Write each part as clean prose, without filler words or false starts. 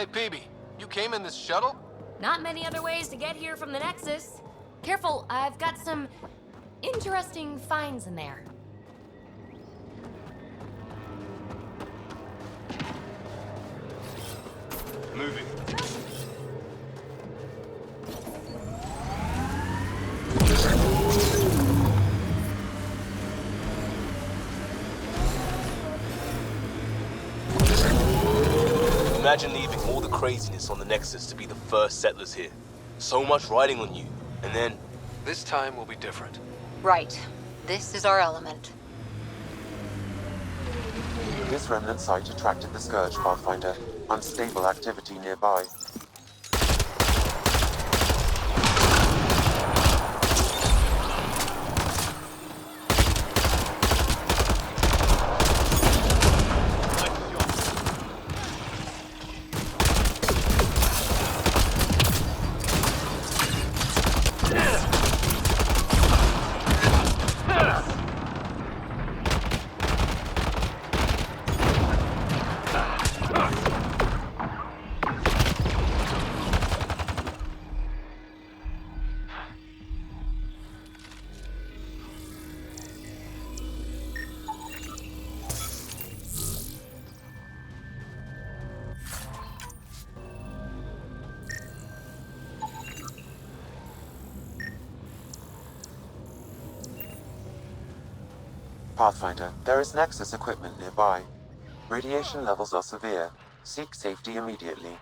Hey, Peebee, you came in this shuttle? Not many other ways to get here from the Nexus. Careful, I've got some interesting finds in there. Moving. Imagine leaving all the craziness on the Nexus to be the first settlers here. So much riding on you, and then... This time will be different. Right. This is our element. This remnant site attracted the Scourge, Pathfinder. Unstable activity nearby. Pathfinder, there is Nexus equipment nearby. Radiation levels are severe. Seek safety immediately.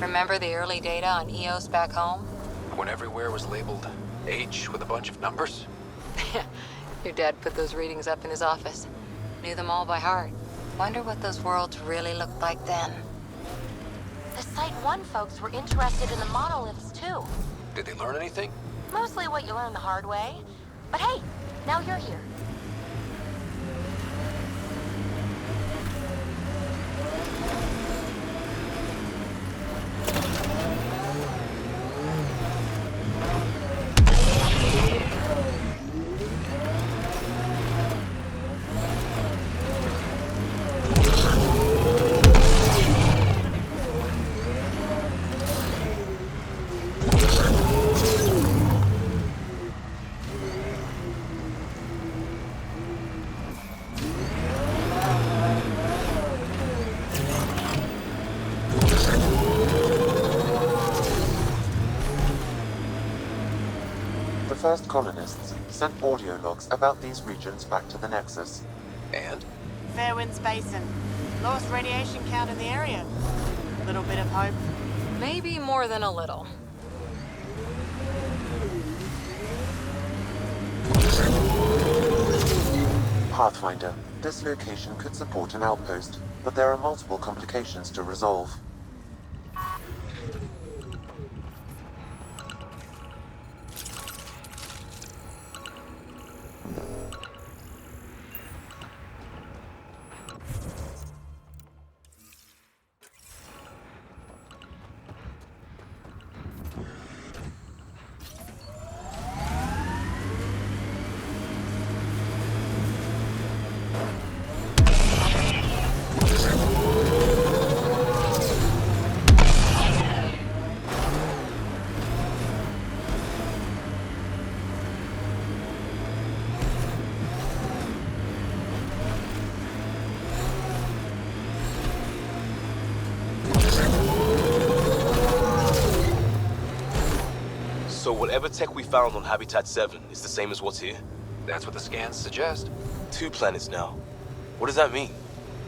Remember the early data on EOS back home? When everywhere was labeled H with a bunch of numbers? Your dad put those readings up in his office. Knew them all by heart. Wonder what those worlds really looked like then. The Site 1 folks were interested in the monoliths, too. Did they learn anything? Mostly what you learn the hard way. But hey, now you're here. first colonists sent audio logs about these regions back to the Nexus. And? Fairwinds Basin. Lowest radiation count in the area. Little bit of hope. Maybe more than a little. Pathfinder, this location could support an outpost, but there are multiple complications to resolve. So whatever tech we found on Habitat 7 is the same as what's here? That's what the scans suggest. 2 planets now. What does that mean?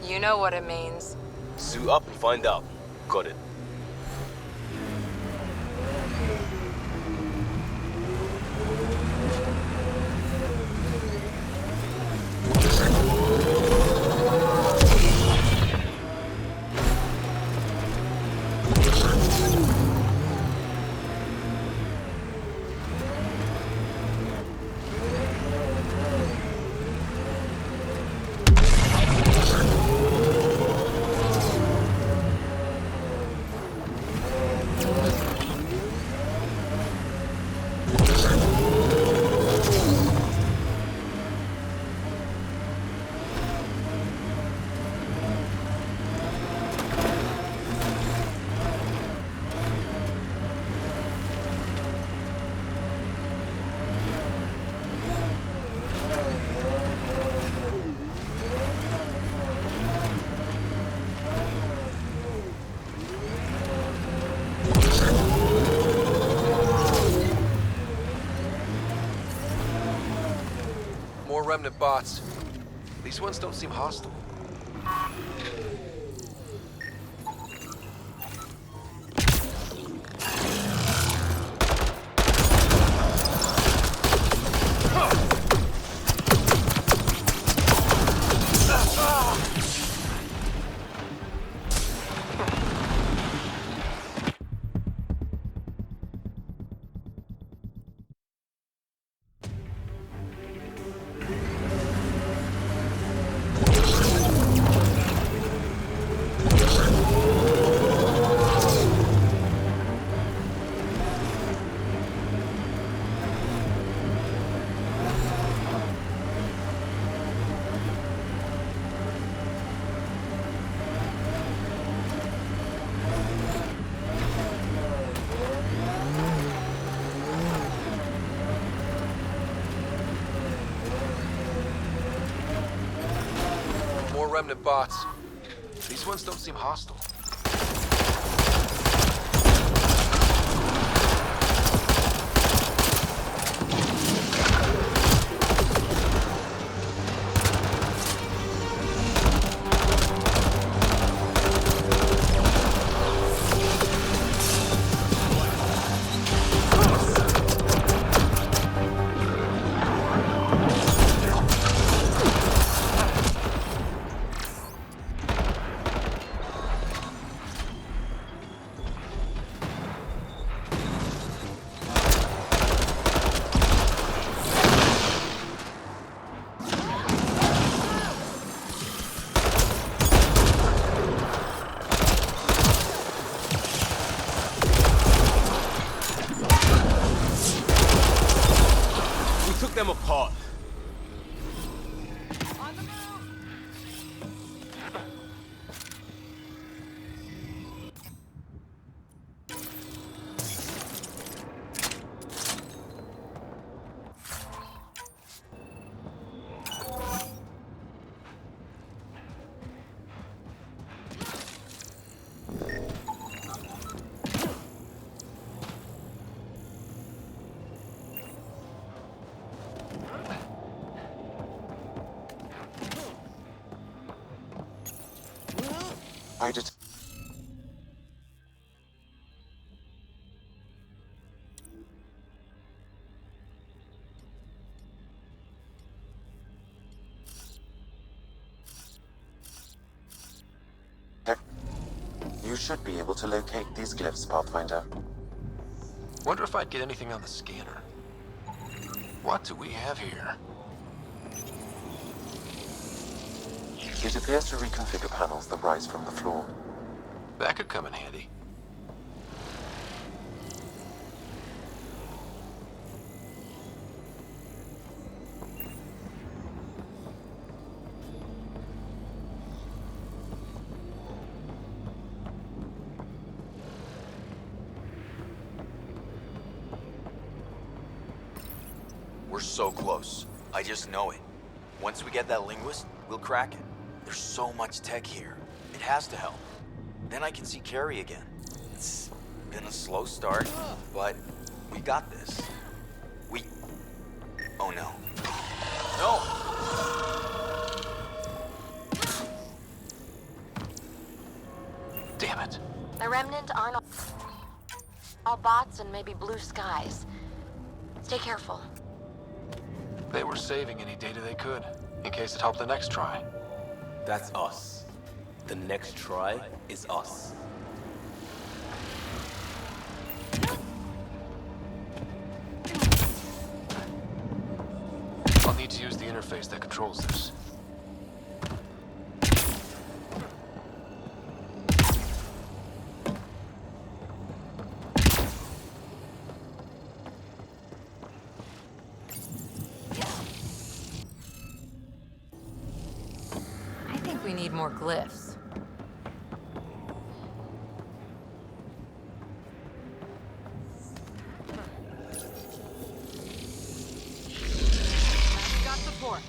You know what it means. Suit up and find out. Got it. More remnant bots. These ones don't seem hostile. More remnant bots. These ones don't seem hostile. Took them apart. I did. You should be able to locate these glyphs, Pathfinder. Wonder if I'd get anything on the scanner. What do we have here? It appears to reconfigure panels that rise from the floor. That could come in handy. We're so close. I just know it. Once we get that linguist, we'll crack it. There's so much tech here. It has to help. Then I can see Carrie again. It's been a slow start, but we got this. Oh no. No! Damn it. The Remnant aren't all bots and maybe blue skies. Stay careful. They were saving any data they could, in case it helped the next try. That's us. The next try is us. I'll need to use the interface that controls this. I think we need more glyphs. Got support.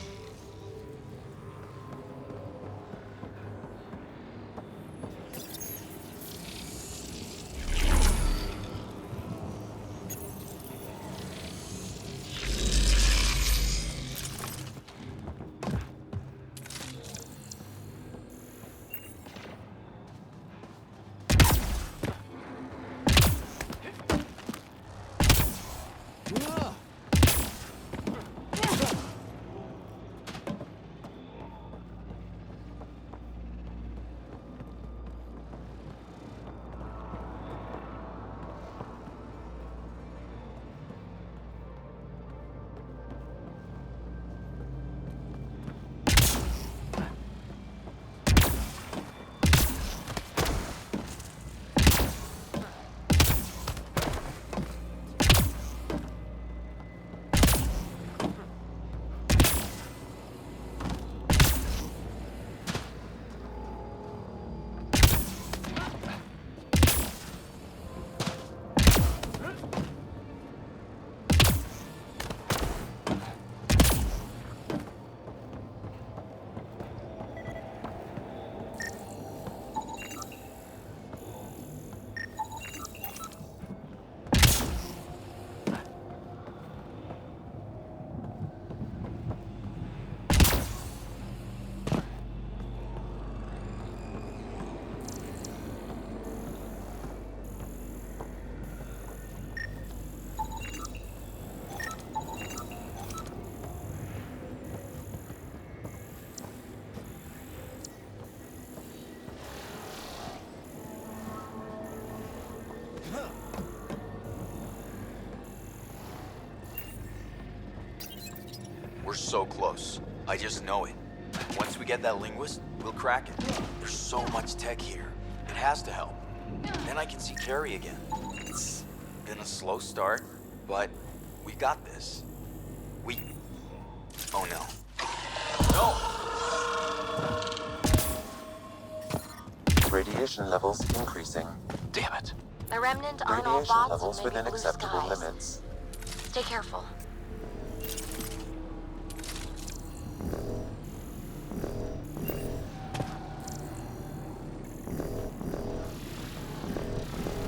We're so close. I just know it. Once we get that linguist, we'll crack it. There's so much tech here. It has to help. Then I can see Carrie again. It's been a slow start, but we got this. Oh no. No! Radiation levels increasing. Damn it. The Remnant aren't all Radiation bots levels and maybe within blue acceptable skies. limits. Stay careful.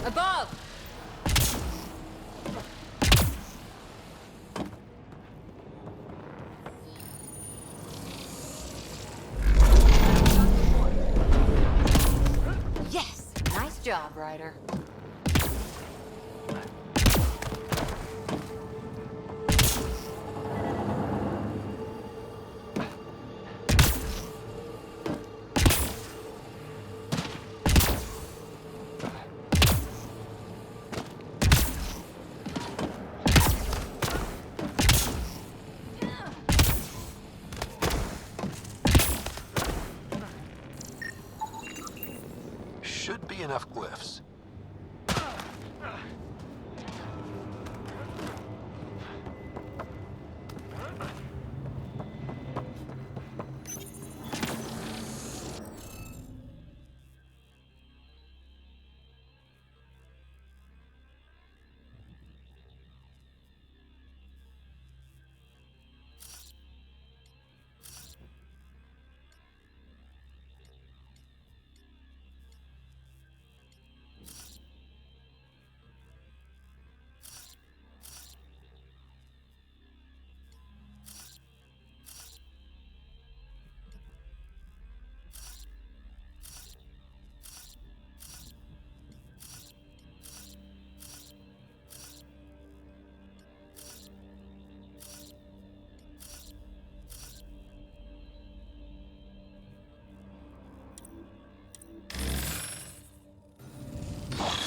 Above! job, Ryder. Should be enough glyphs.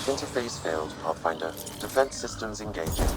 Interface failed, Pathfinder. Defense systems engaging.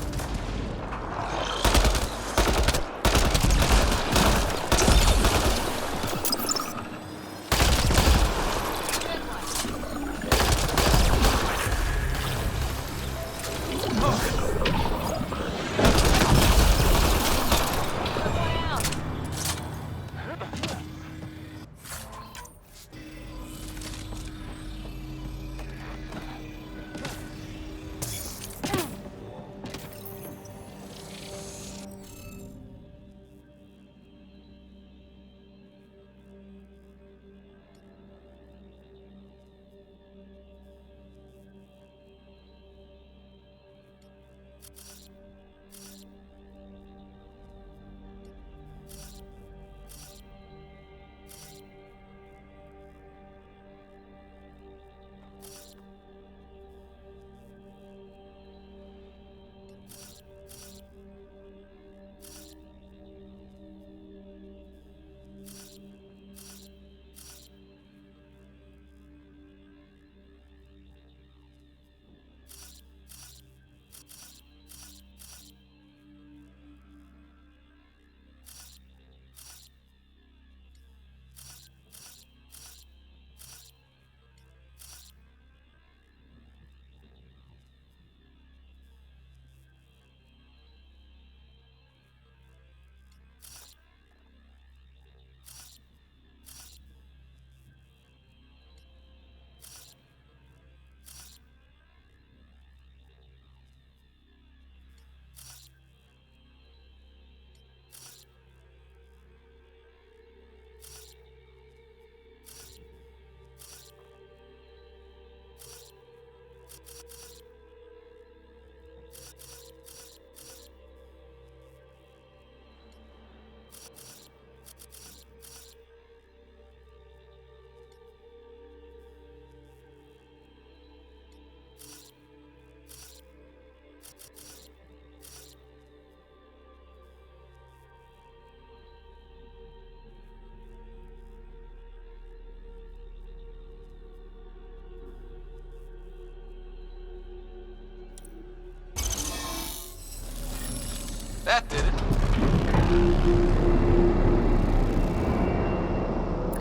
That did it.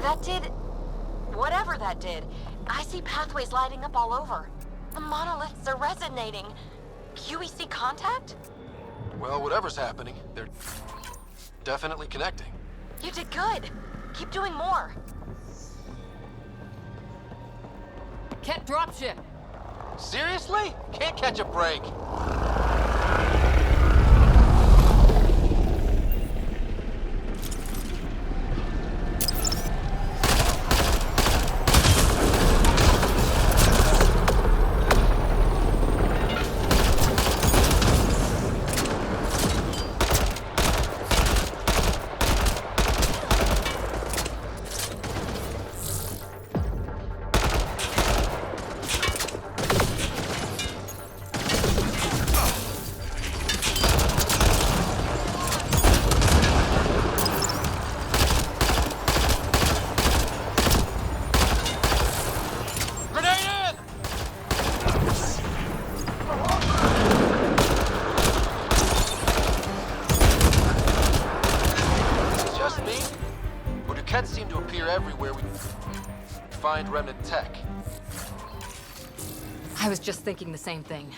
That did... whatever that did. I see pathways lighting up all over. The monoliths are resonating. QEC contact? Well, whatever's happening, they're definitely connecting. You did good. Keep doing more. Ket dropship. Seriously? Can't catch a break. Threats seem to appear everywhere we find remnant tech. I was just thinking the same thing.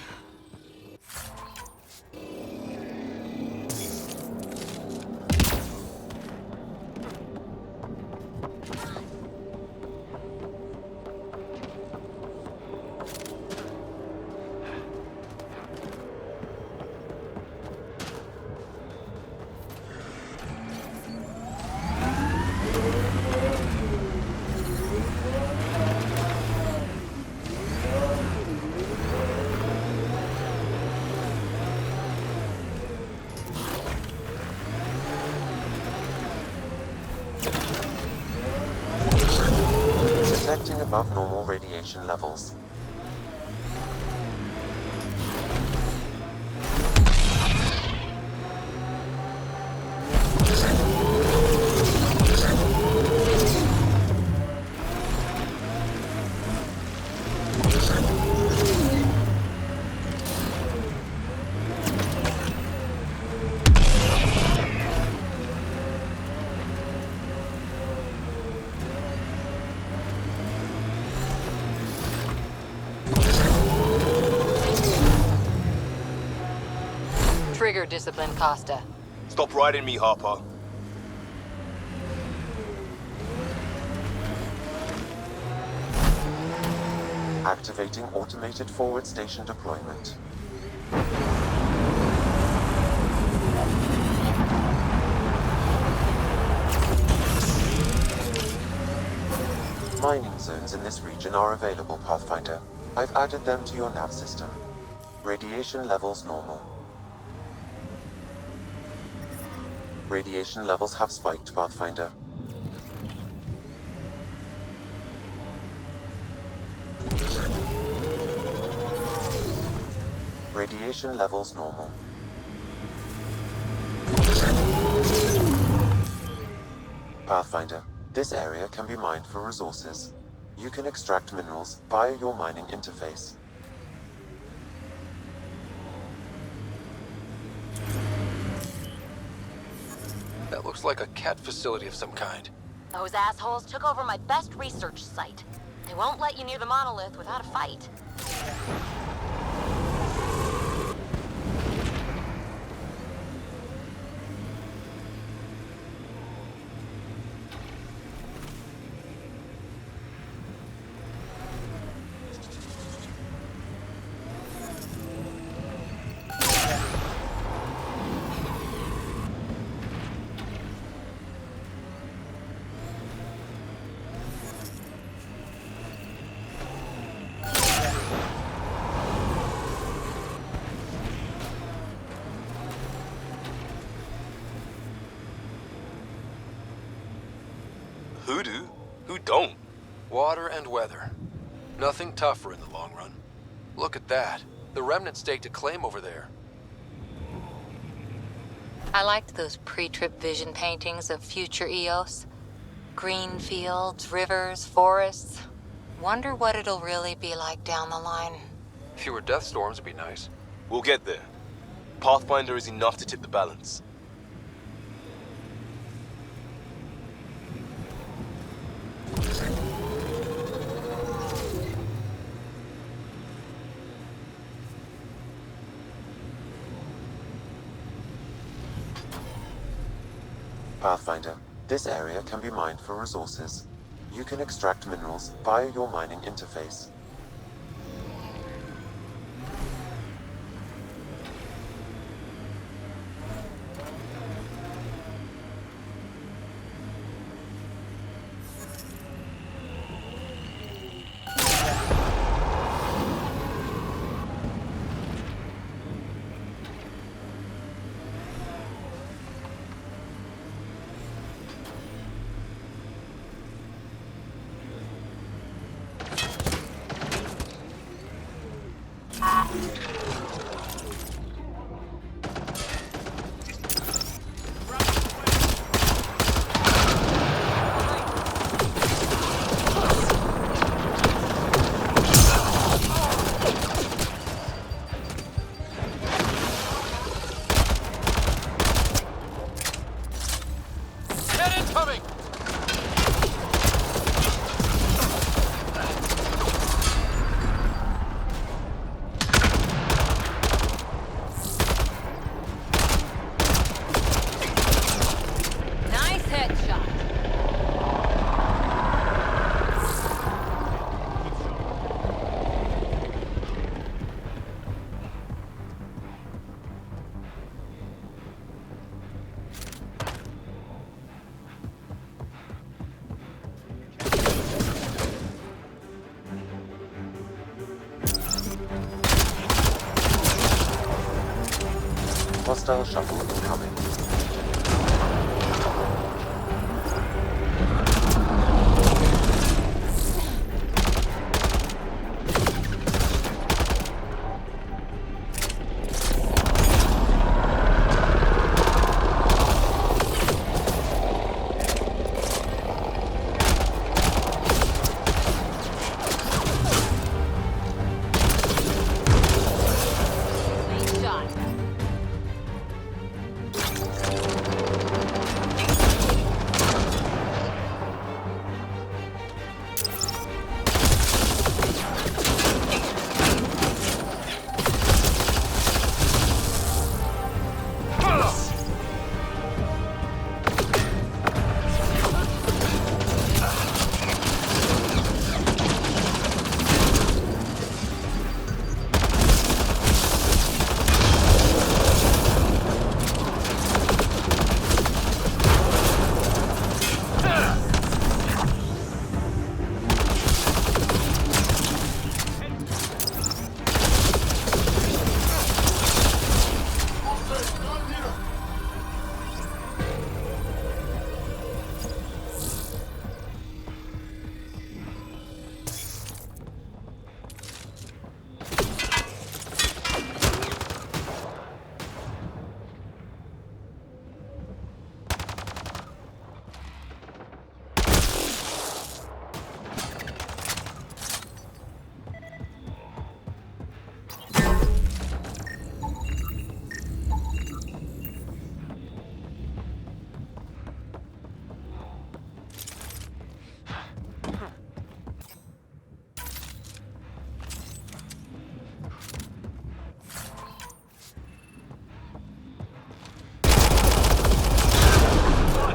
Detecting above normal radiation levels. Trigger discipline, Costa. Stop riding me, Harper. Activating automated forward station deployment. Mining zones in this region are available, Pathfinder. I've added them to your nav system. Radiation levels normal. Radiation levels have spiked, Pathfinder. Radiation levels normal. Pathfinder, this area can be mined for resources. You can extract minerals via your mining interface. That looks like a cat facility of some kind. Those assholes took over my best research site. They won't let you near the monolith without a fight. Who do? Who don't? Water and weather. Nothing tougher in the long run. Look at that. The remnant staked a claim over there. I liked those pre-trip vision paintings of future Eos. Green fields, rivers, forests. Wonder what it'll really be like down the line. Fewer death storms would be nice. We'll get there. Pathfinder is enough to tip the balance. Pathfinder, this area can be mined for resources. You can extract minerals via your mining interface. Get incoming! Hostile shuttle incoming. Nice shot.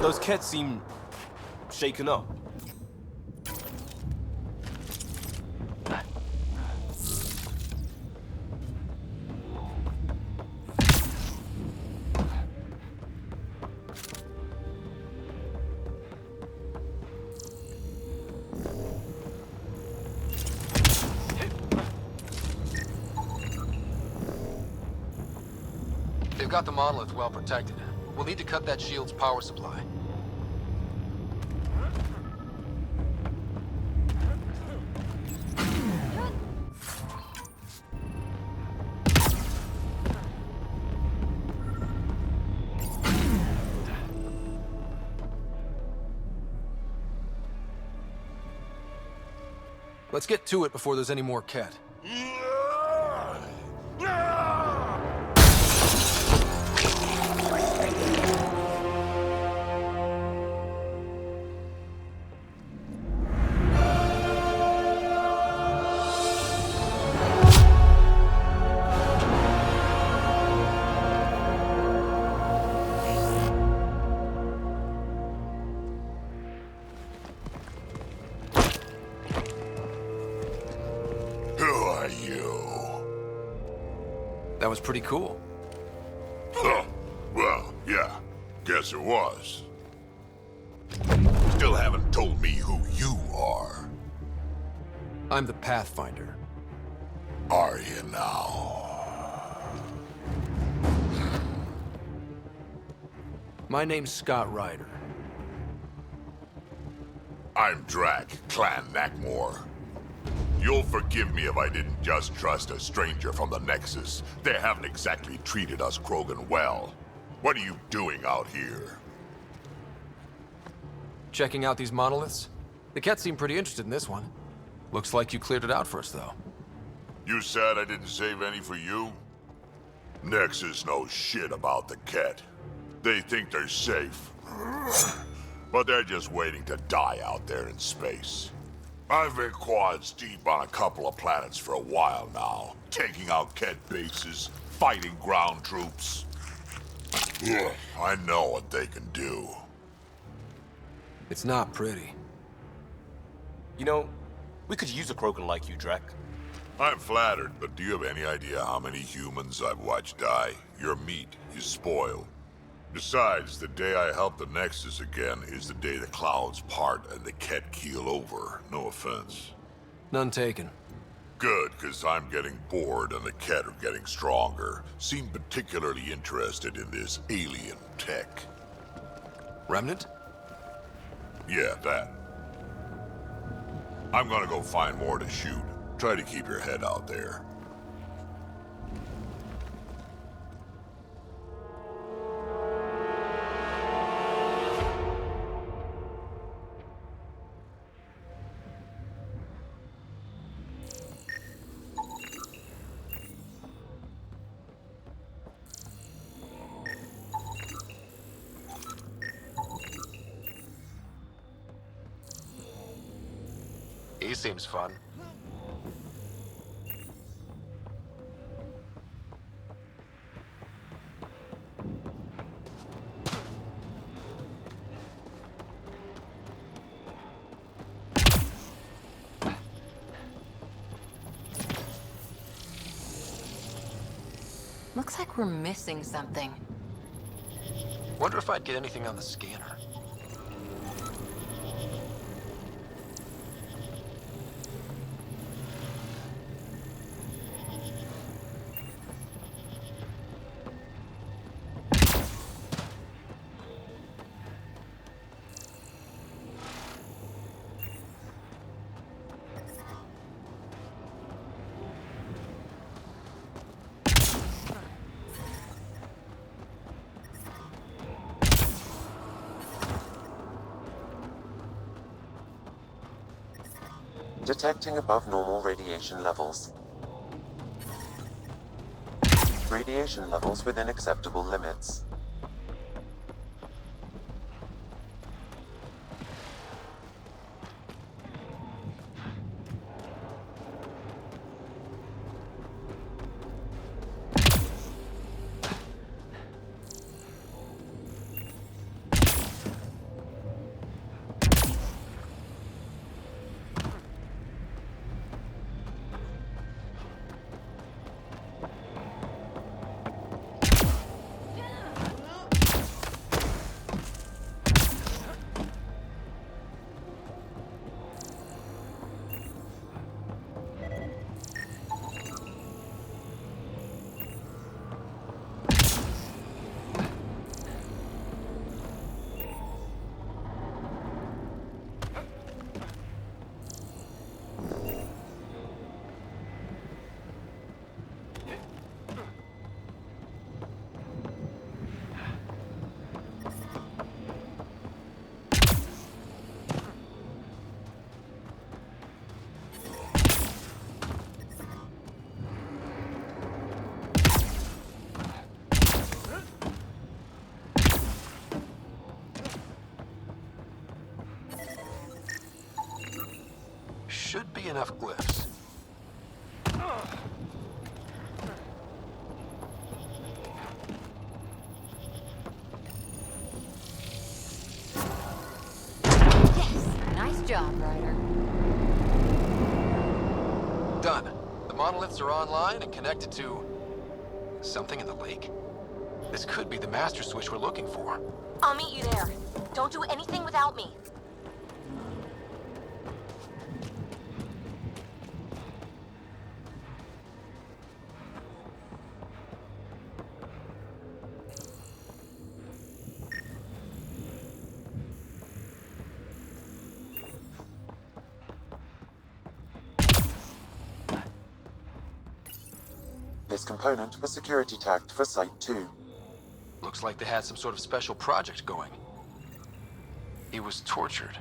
Those cats seem shaken up. They've got the monolith well protected. We'll need to cut that shield's power supply. Let's get to it before there's any more Ket. Who are you? That was pretty cool. Huh. Well, yeah. Guess it was. Still haven't told me who you are. I'm the Pathfinder. Are you now? My name's Scott Ryder. I'm Drac, Clan Nakmor. You'll forgive me if I didn't just trust a stranger from the Nexus. They haven't exactly treated us Krogan well. What are you doing out here? Checking out these monoliths? The Ket seem pretty interested in this one. Looks like you cleared it out for us, though. You said I didn't save any for you? Nexus knows shit about the Ket. They think they're safe. But they're just waiting to die out there in space. I've been quads deep on a couple of planets for a while now, taking out Ket bases, fighting ground troops. Ugh, I know what they can do. It's not pretty. You know, we could use a Krogan like you, Drac. I'm flattered, but do you have any idea how many humans I've watched die? Your meat is spoiled. Besides, the day I help the Nexus again is the day the clouds part and the Ket keel over. No offense. None taken. Good, because I'm getting bored and the Ket are getting stronger. Seem particularly interested in this alien tech. Remnant? Yeah, that. I'm gonna go find more to shoot. Try to keep your head out there. He seems fun. Looks like we're missing something. Wonder if I'd get anything on the scanner. Detecting above normal radiation levels. Radiation levels within acceptable limits. Should be enough glyphs. Yes! Nice job, Ryder. Done. The monoliths are online and connected to something in the lake. This could be the master switch we're looking for. I'll meet you there. Don't do anything without me. This component was security tagged for Site 2. Looks like they had some sort of special project going. He was tortured.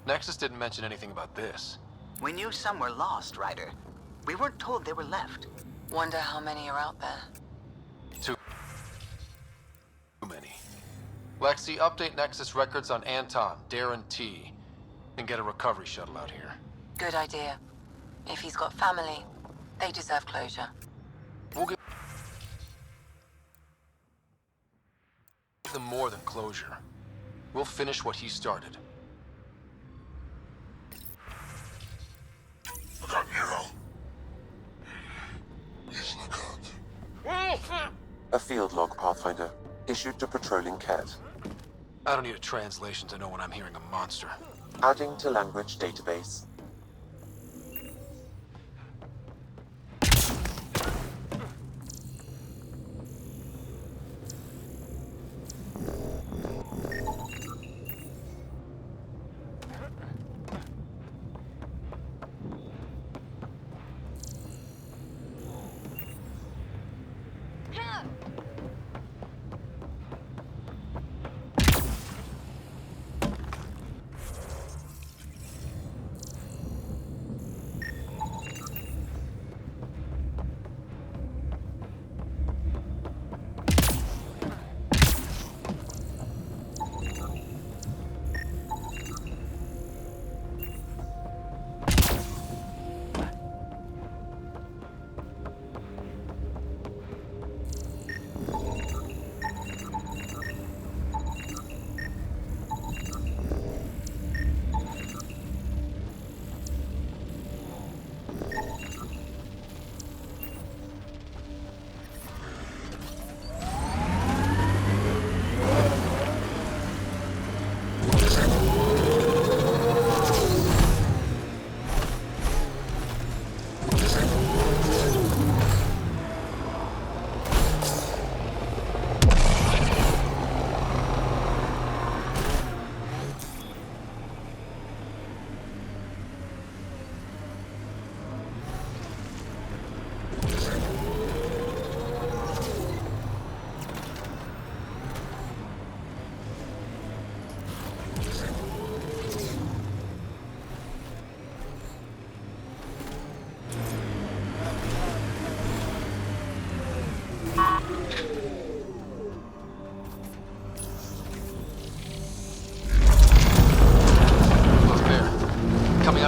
Nexus didn't mention anything about this. We knew some were lost, Ryder. We weren't told they were left. Wonder how many are out there. Too many. Lexi, update Nexus records on Anton, Darren T, and get a recovery shuttle out here. Good idea. If he's got family, they deserve closure. We'll give them more than closure. We'll finish what he started. A field log, Pathfinder, issued to patrolling Ket. I don't need a translation to know when I'm hearing a monster. Adding to language database.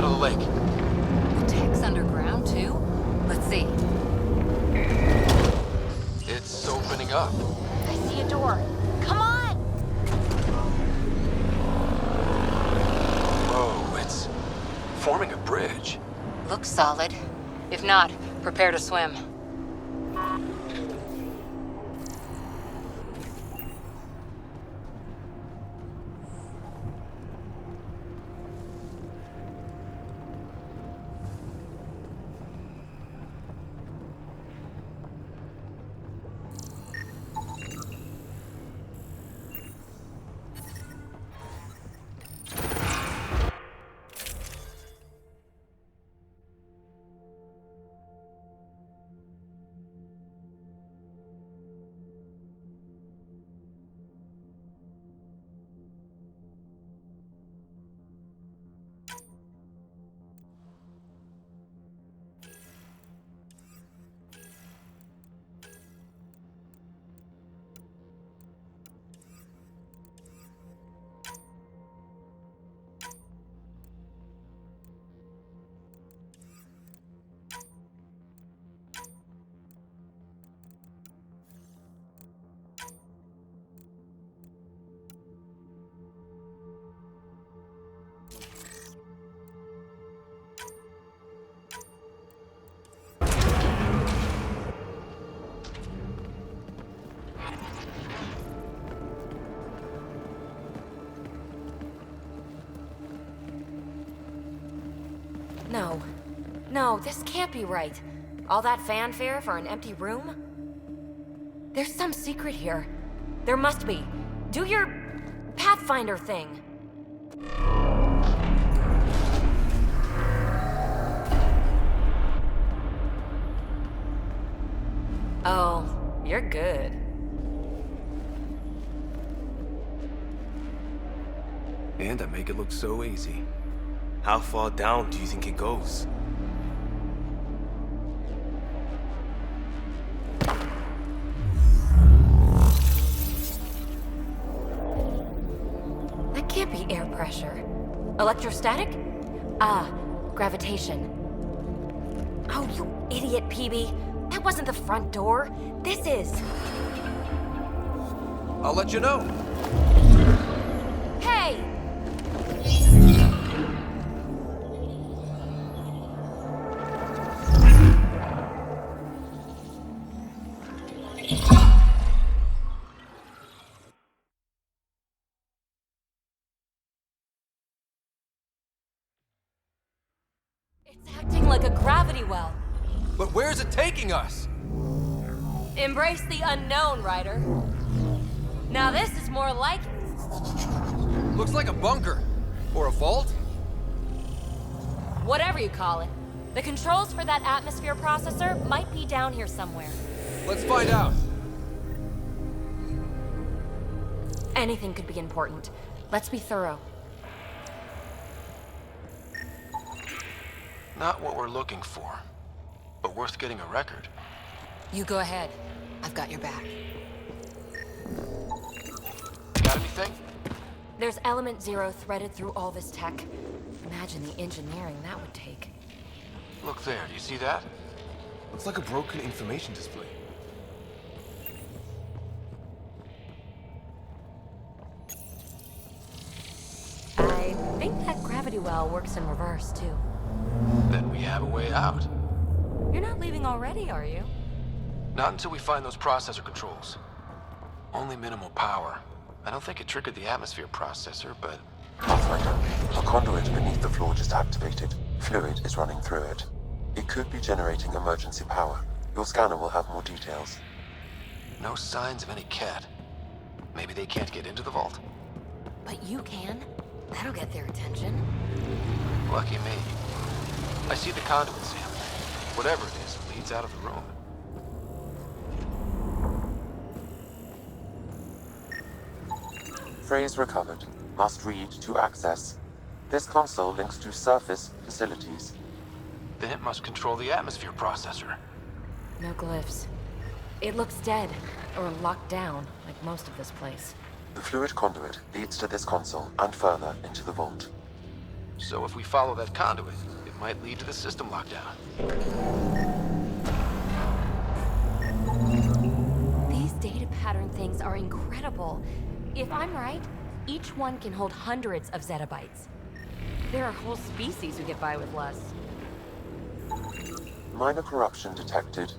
out of the lake. The tech's underground, too? Let's see. It's opening up. I see a door. Come on! Whoa, it's forming a bridge. Looks solid. If not, prepare to swim. No. No, this can't be right. All that fanfare for an empty room? There's some secret here. There must be. Do your Pathfinder thing. Oh, you're good. And I make it look so easy. How far down do you think it goes? That can't be air pressure. Electrostatic? Ah, gravitation. Oh, you idiot, PB. That wasn't the front door. This is. I'll let you know. Hey! It's acting like a gravity well. But where's it taking us? Embrace the unknown, Ryder. Now this is more like it. Looks like a bunker. Or a vault? Whatever you call it. The controls for that atmosphere processor might be down here somewhere. Let's find out. Anything could be important. Let's be thorough. Not what we're looking for, but worth getting a record. You go ahead. I've got your back. Got anything? There's element 0 threaded through all this tech. Imagine the engineering that would take. Look there, do you see that? Looks like a broken information display. I think that gravity well works in reverse, too. Then we have a way out. You're not leaving already, are you? Not until we find those processor controls. Only minimal power. I don't think it triggered the atmosphere processor, but... Pathfinder, a conduit beneath the floor just activated. Fluid is running through it. It could be generating emergency power. Your scanner will have more details. no signs of any cat. Maybe they can't get into the vault. But you can. That'll get their attention. Lucky me. I see the conduit, Sam. Whatever it is, leads out of the room. Phrase recovered. Must read to access. This console links to surface facilities. Then it must control the atmosphere processor. No glyphs. It looks dead, or locked down, like most of this place. The fluid conduit leads to this console and further into the vault. So if we follow that conduit, it might lead to the system lockdown. These data pattern things are incredible. If I'm right, each one can hold hundreds of zettabytes. There are whole species who get by with less. Minor corruption detected.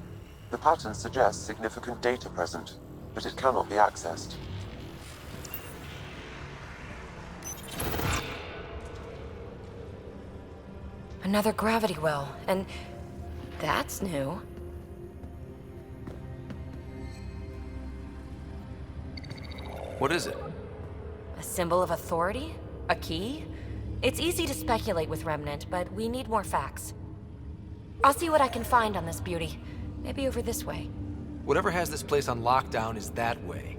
The pattern suggests significant data present, but it cannot be accessed. Another gravity well, and that's new. What is it? A symbol of authority? A key? It's easy to speculate with Remnant, but we need more facts. I'll see what I can find on this beauty. Maybe over this way. Whatever has this place on lockdown is that way.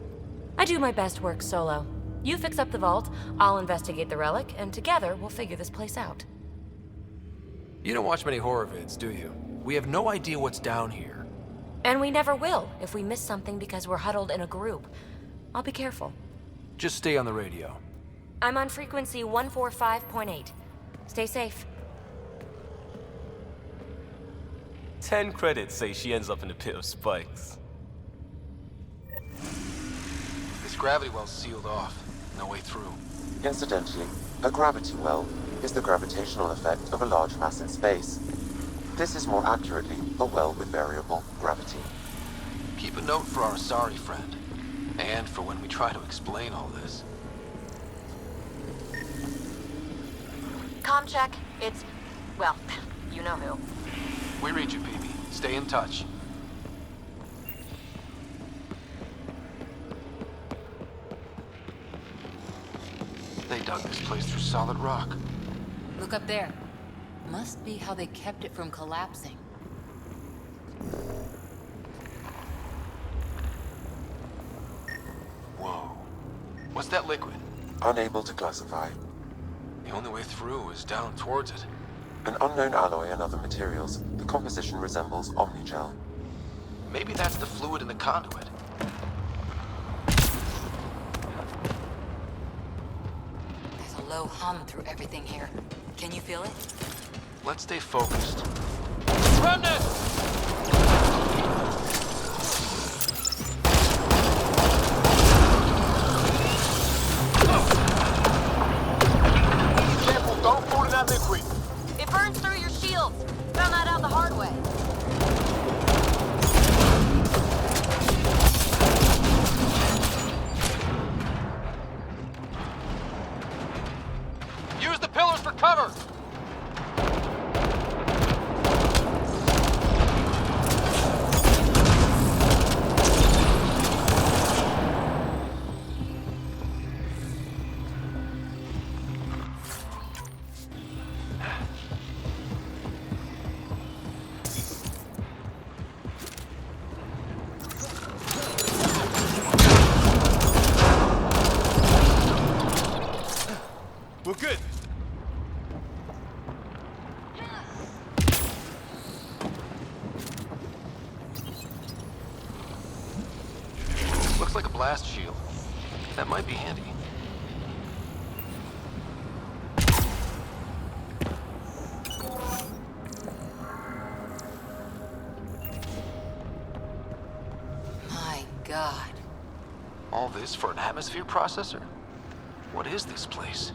I do my best work solo. You fix up the vault, I'll investigate the relic, and together we'll figure this place out. You don't watch many horror vids, do you? We have no idea what's down here. And we never will if we miss something because we're huddled in a group. I'll be careful. Just stay on the radio. I'm on frequency 145.8. Stay safe. 10 credits say she ends up in the pit of spikes. This gravity well's sealed off. No way through. Incidentally, a gravity well is the gravitational effect of a large mass in space. This is more accurately a well with variable gravity. Keep a note for our sorry friend. And for when we try to explain all this. Comm check. It's, well, you know who. We read you, PB. Stay in touch. They dug this place through solid rock. Look up there. Must be how they kept it from collapsing. Whoa. What's that liquid? Unable to classify. The only way through is down towards it. An unknown alloy and other materials. The composition resembles omnigel. Maybe that's the fluid in the conduit. There's a low hum through everything here. Can you feel it? Let's stay focused. Remnant! Careful, don't fall in that liquid. It burns through your shields. Found that out the hard way. Use the pillars for cover! We're good. Looks like a blast shield. That might be handy. My God. All this for an atmosphere processor? What is this place?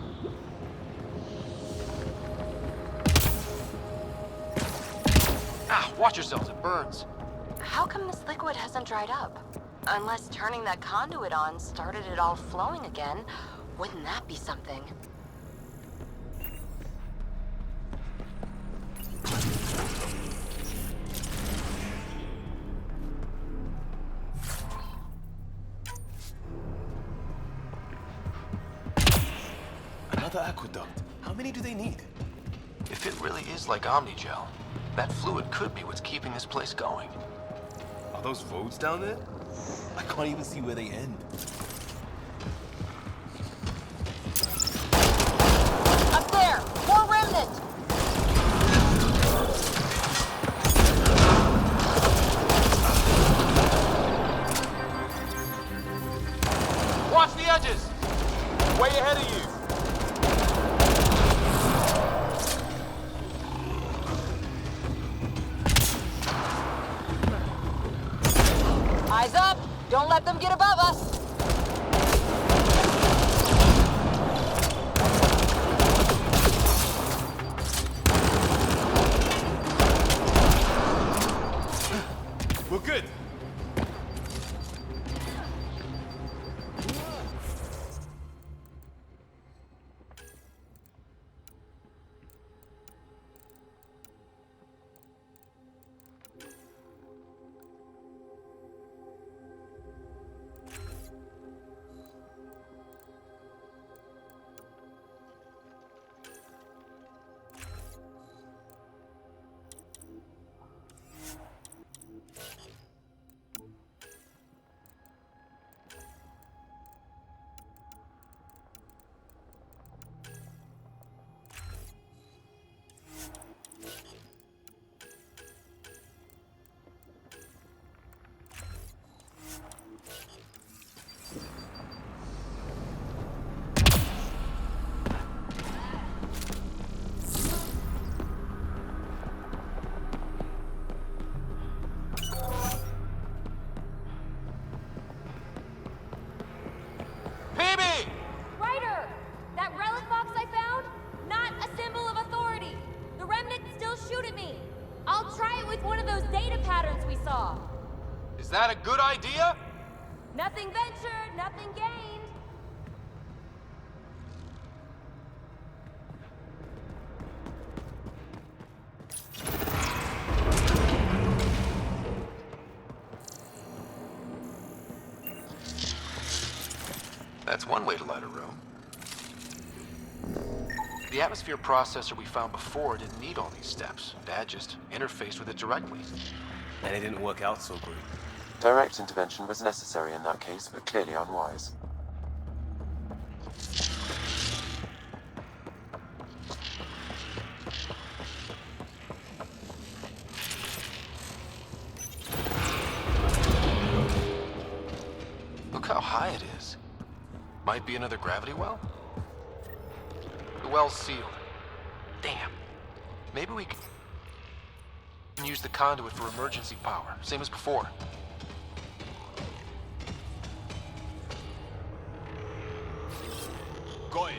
Ah, watch yourselves, it burns. How come this liquid hasn't dried up? Unless turning that conduit on started it all flowing again. Wouldn't that be something? Another aqueduct. How many do they need? If it really is like Omnigel, that fluid could be what's keeping this place going. Are those roads down there? I can't even see where they end. Up there! More remnant! Watch the edges! Way ahead of you. Eyes up! Don't let them get above us! We're good. Ryder! That relic box I found? Not a symbol of authority. The remnant still shoot at me. I'll try it with one of those data patterns we saw. Is that a good idea? Nothing ventured, nothing gained. That's one way to light a room. The atmosphere processor we found before didn't need all these steps. Dad just interfaced with it directly. And it didn't work out so great. Direct intervention was necessary in that case, but clearly unwise. Look how high it is. Might be another gravity well? The well's sealed. Damn. Maybe we can use the conduit for emergency power, same as before. Go in.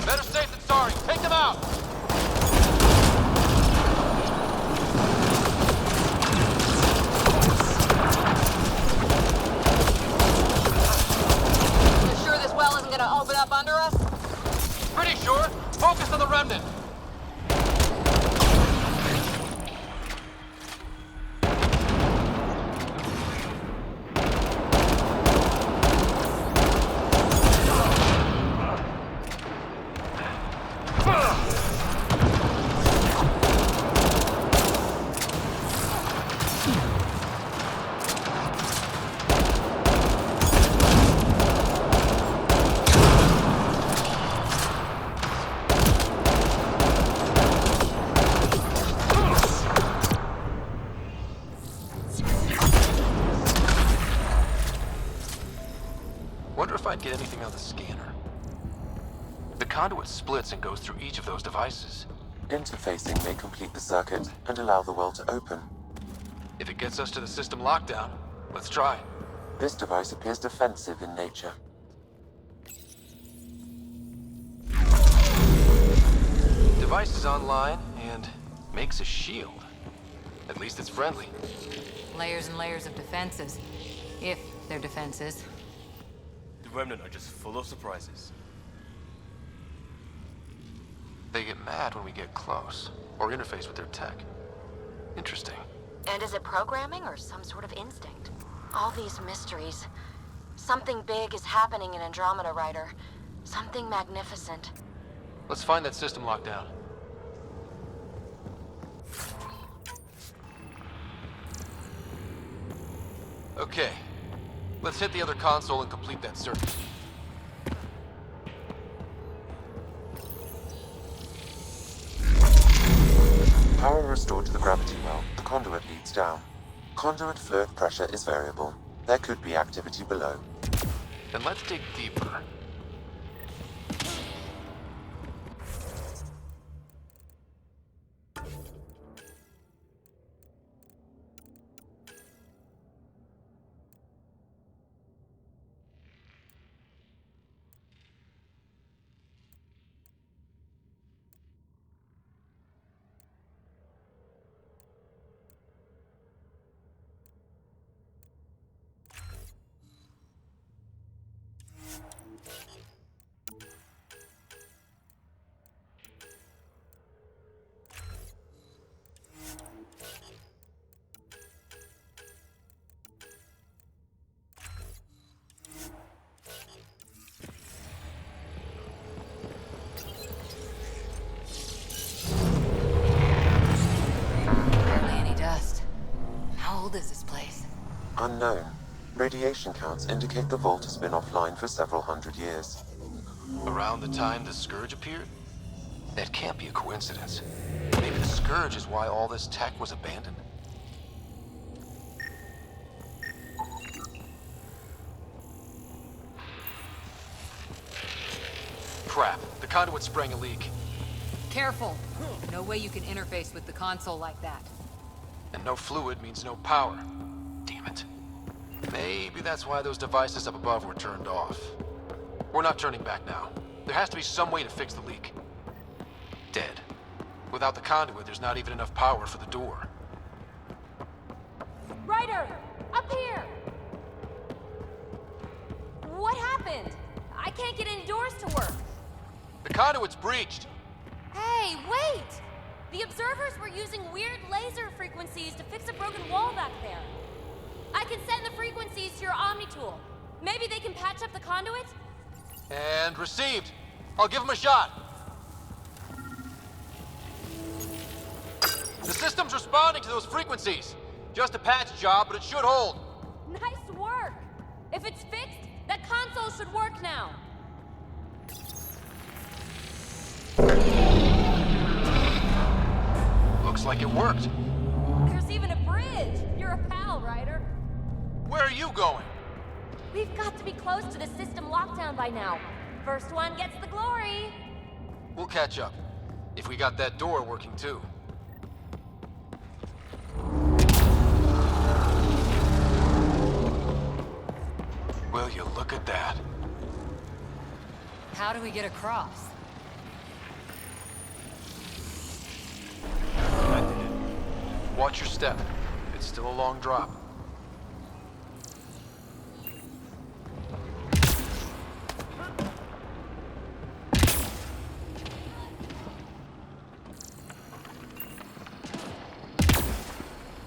Better safe than sorry. Take them out! You sure this well isn't gonna open up under us? Pretty sure. Focus on the remnant. Wonder if I'd get anything on the scanner. The conduit splits and goes through each of those devices. Interfacing may complete the circuit and allow the well to open. If it gets us to the system lockdown, let's try. This device appears defensive in nature. Device is online and makes a shield. At least it's friendly. Layers and layers of defenses. If they're defenses. The Remnant are just full of surprises. They get mad when we get close, or interface with their tech. Interesting. And is it programming or some sort of instinct? All these mysteries. Something big is happening in Andromeda, Ryder. Something magnificent. Let's find that system lockdown. Okay. Let's hit the other console and complete that circuit. Power restored to the gravity well, the conduit leads down. Conduit fluid pressure is variable. There could be activity below. Then let's dig deeper. Unknown. Radiation counts indicate the vault has been offline for several hundred years. Around the time the Scourge appeared? That can't be a coincidence. Maybe the Scourge is why all this tech was abandoned? Crap, the conduit sprang a leak. Careful. No way you can interface with the console like that. And no fluid means no power. Damn it. Maybe that's why those devices up above were turned off. We're not turning back now. There has to be some way to fix the leak. Dead. Without the conduit, there's not even enough power for the door. Ryder! Up here! What happened? I can't get any doors to work. The conduit's breached! Hey, wait! The observers were using weird laser frequencies to fix a broken wall back there. I can send the frequencies to your Omni tool. Maybe they can patch up the conduit? And received! I'll give him a shot! The system's responding to those frequencies! Just a patch job, but it should hold. Nice work! If it's fixed, that console should work now. Looks like it worked. There's even a bridge! You're a pal, Ryder. Where are you going? We've got to be close to the system lockdown by now. First one gets the glory. We'll catch up. If we got that door working too. Will you look at that? How do we get across? Watch your step. It's still a long drop.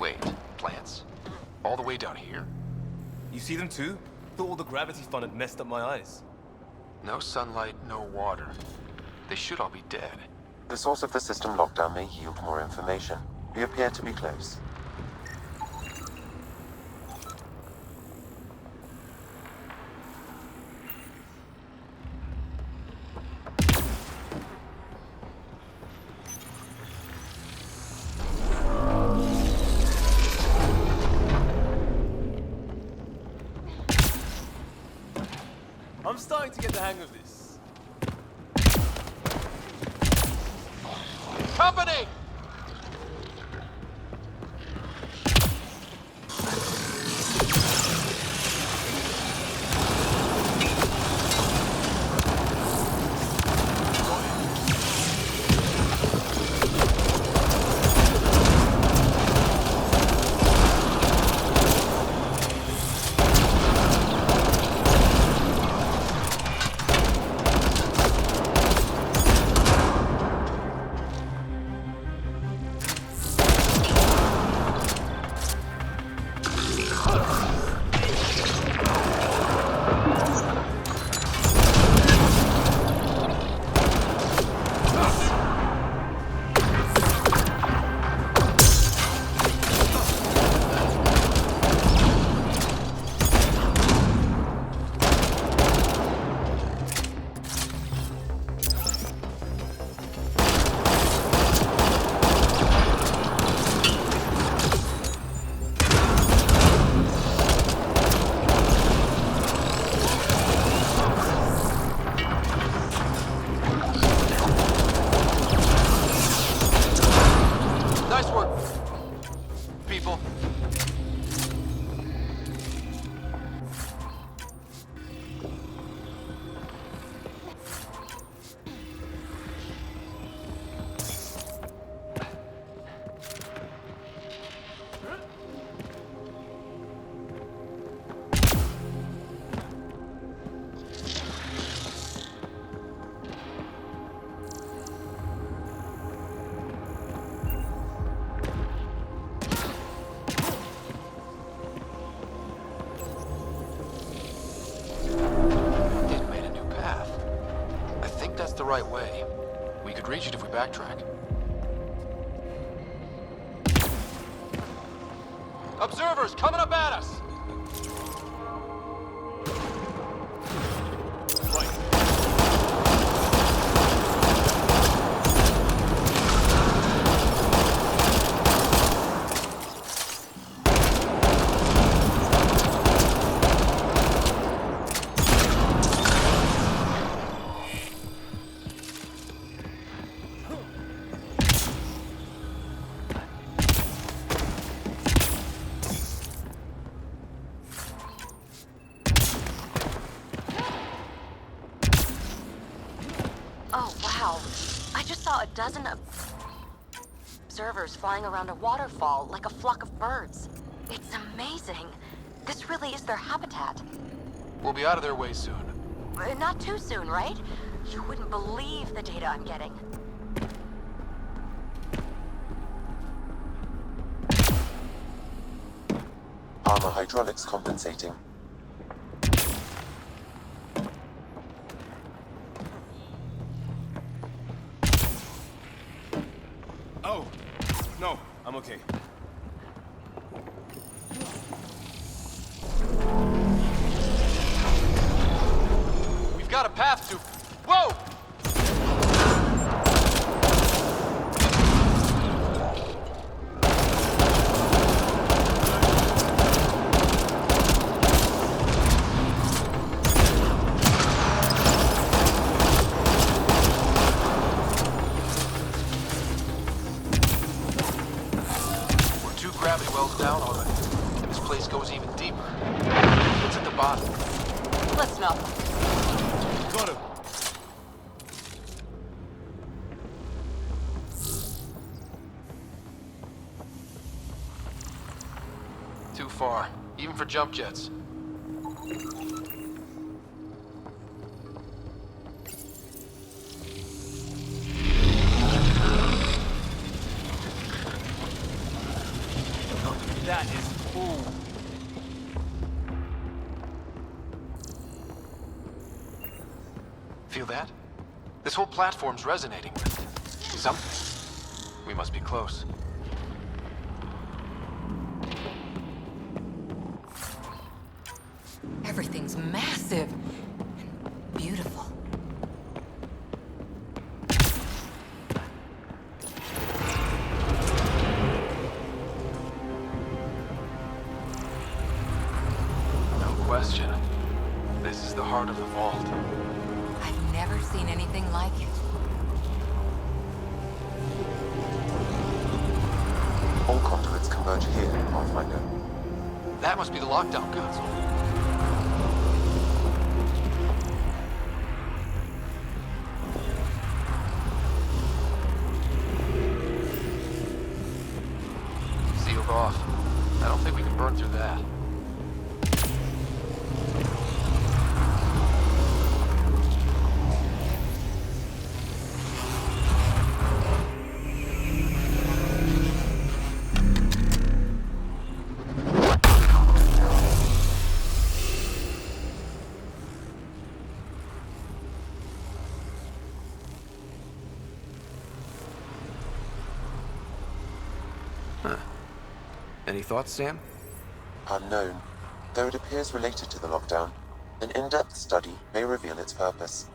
Wait, plants? All the way down here? You see them too? Thought all the gravity fun had messed up my eyes. No sunlight, no water. They should all be dead. The source of the system lockdown may yield more information. We appear to be close. I'm starting to get the hang of this. Company! Nice work, people. It made a new path. I think that's the right way. We could reach it if we backtrack. Observers coming up at us! Wow. I just saw a dozen observers flying around a waterfall like a flock of birds. It's amazing. This really is their habitat. We'll be out of their way soon. Not too soon, right? You wouldn't believe the data I'm getting. Armor hydraulics compensating. Oh, no, I'm okay. We've got a path to... Whoa! Gravity wells down already, and this place goes even deeper. What's at the bottom? Let's not. Got him. Too far, even for jump jets. That is cool. Feel that? This whole platform's resonating with something. We must be close. Everything's massive and beautiful. Question. This is the heart of the vault. I've never seen anything like it. All conduits converge here, Pathfinder. That must be the lockdown console. Sealed off. I don't think we can burn through that. Any thoughts, Sam? Unknown. Though it appears related to the lockdown, an in-depth study may reveal its purpose.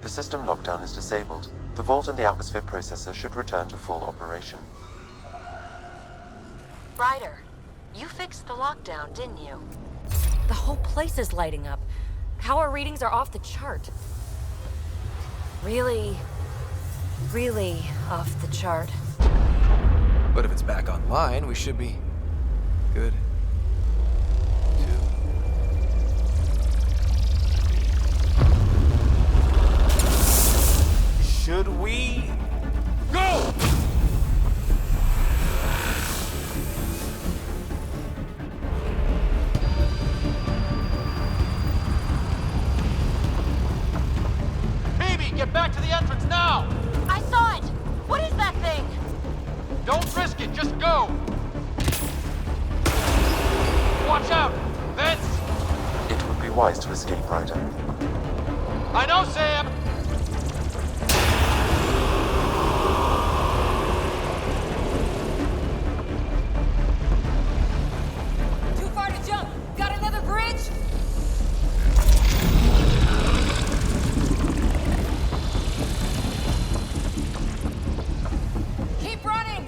The system lockdown is disabled. The vault and the atmosphere processor should return to full operation. Ryder, you fixed the lockdown, didn't you? The whole place is lighting up. Power readings are off the chart. Really, really off the chart. But if it's back online, we should be good. Should we go? Baby, get back to the entrance now! I saw it! What is that thing? Don't risk it, just go! Watch out! Vents! It would be wise to escape, Ryder. I know, Sam! Too far to jump! Got another bridge? Keep running!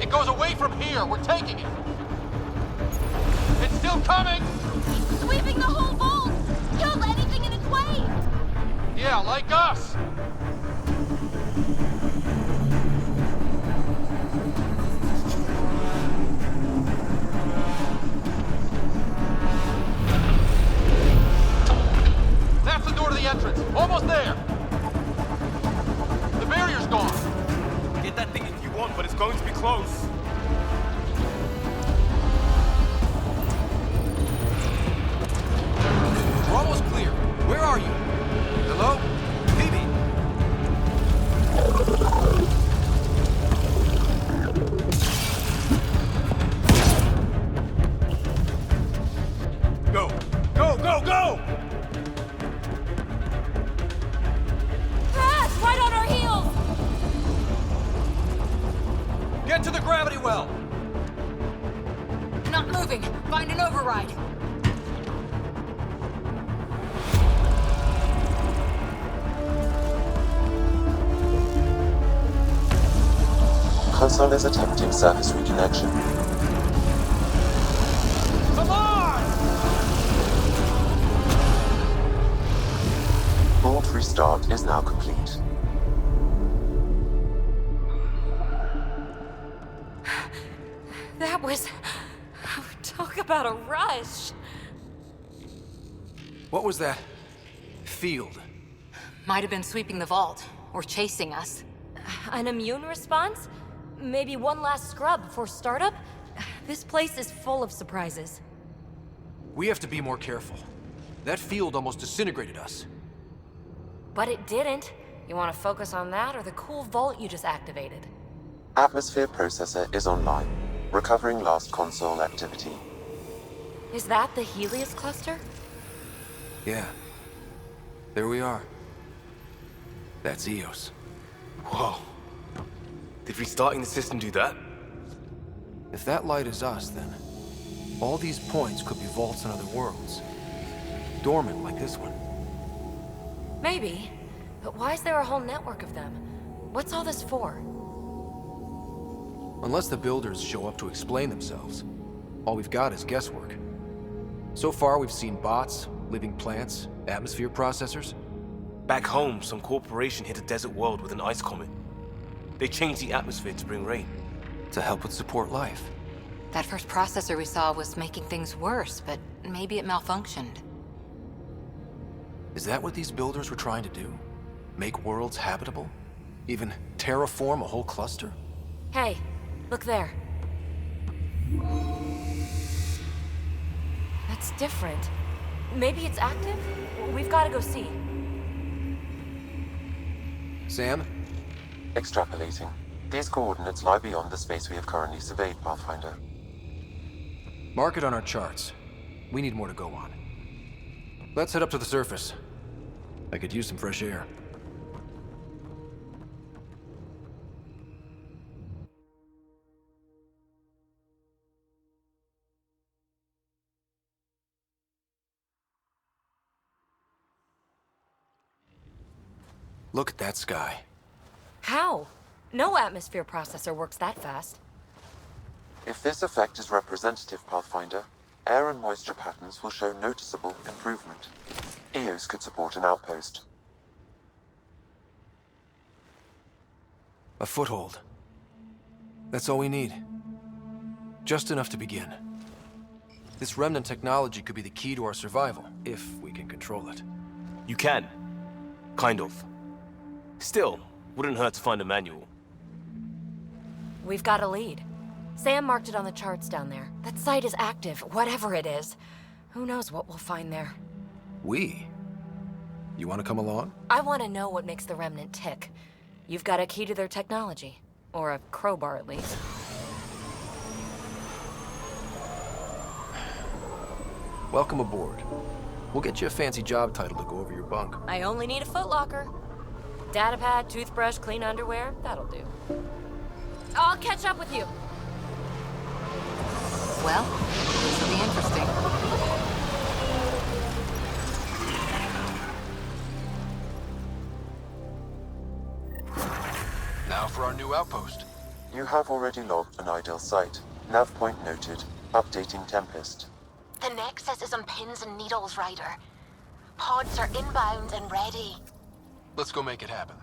It goes away from here. We're taking it. It's still coming! Sweeping the whole vault! Killed anything in its way! Yeah, like us! That's the door to the entrance. Almost there. The barrier's gone. Get that thing if you want, but it's going to be close. We're almost clear. Where are you? Hello? Phoebe? Go! Go, go, go! Crash! Right on our heels! Get to the gravity well! Not moving. Find an override. Console is attempting surface reconnection. Come on! Vault restart is now complete. That was... Talk about a rush. What was that? Field. Might have been sweeping the vault, or chasing us. An immune response? Maybe one last scrub before startup? This place is full of surprises. We have to be more careful. That field almost disintegrated us. But it didn't. You want to focus on that or the cool vault you just activated? Atmosphere processor is online, recovering lost console activity. Is that the Helios cluster? Yeah. There we are. That's Eos. Whoa. Did restarting the system do that? If that light is us, then all these points could be vaults in other worlds. Dormant like this one. Maybe. But why is there a whole network of them? What's all this for? Unless the builders show up to explain themselves, all we've got is guesswork. So far, we've seen bots, living plants, atmosphere processors. Back home, some corporation hit a desert world with an ice comet. They changed the atmosphere to bring rain. To help with support life. That first processor we saw was making things worse, but maybe it malfunctioned. Is that what these builders were trying to do? Make worlds habitable? Even terraform a whole cluster? Hey, look there. That's different. Maybe it's active? We've got to go see. Sam? Extrapolating. These coordinates lie beyond the space we have currently surveyed, Pathfinder. Mark it on our charts. We need more to go on. Let's head up to the surface. I could use some fresh air. Look at that sky. How? No atmosphere processor works that fast. If this effect is representative, Pathfinder, air and moisture patterns will show noticeable improvement. Eos could support an outpost. A foothold. That's all we need. Just enough to begin. This remnant technology could be the key to our survival, if we can control it. You can. Kind of. Still, wouldn't hurt to find a manual. We've got a lead. Sam marked it on the charts down there. That site is active, whatever it is. Who knows what we'll find there. We? You want to come along? I want to know what makes the Remnant tick. You've got a key to their technology. Or a crowbar, at least. Welcome aboard. We'll get you a fancy job title to go over your bunk. I only need a footlocker. Datapad, toothbrush, clean underwear, that'll do. I'll catch up with you. Well, this will be interesting. Now for our new outpost. You have already logged an ideal site. Nav point noted. Updating Tempest. The Nexus is on pins and needles, Ryder. Pods are inbound and ready. Let's go make it happen.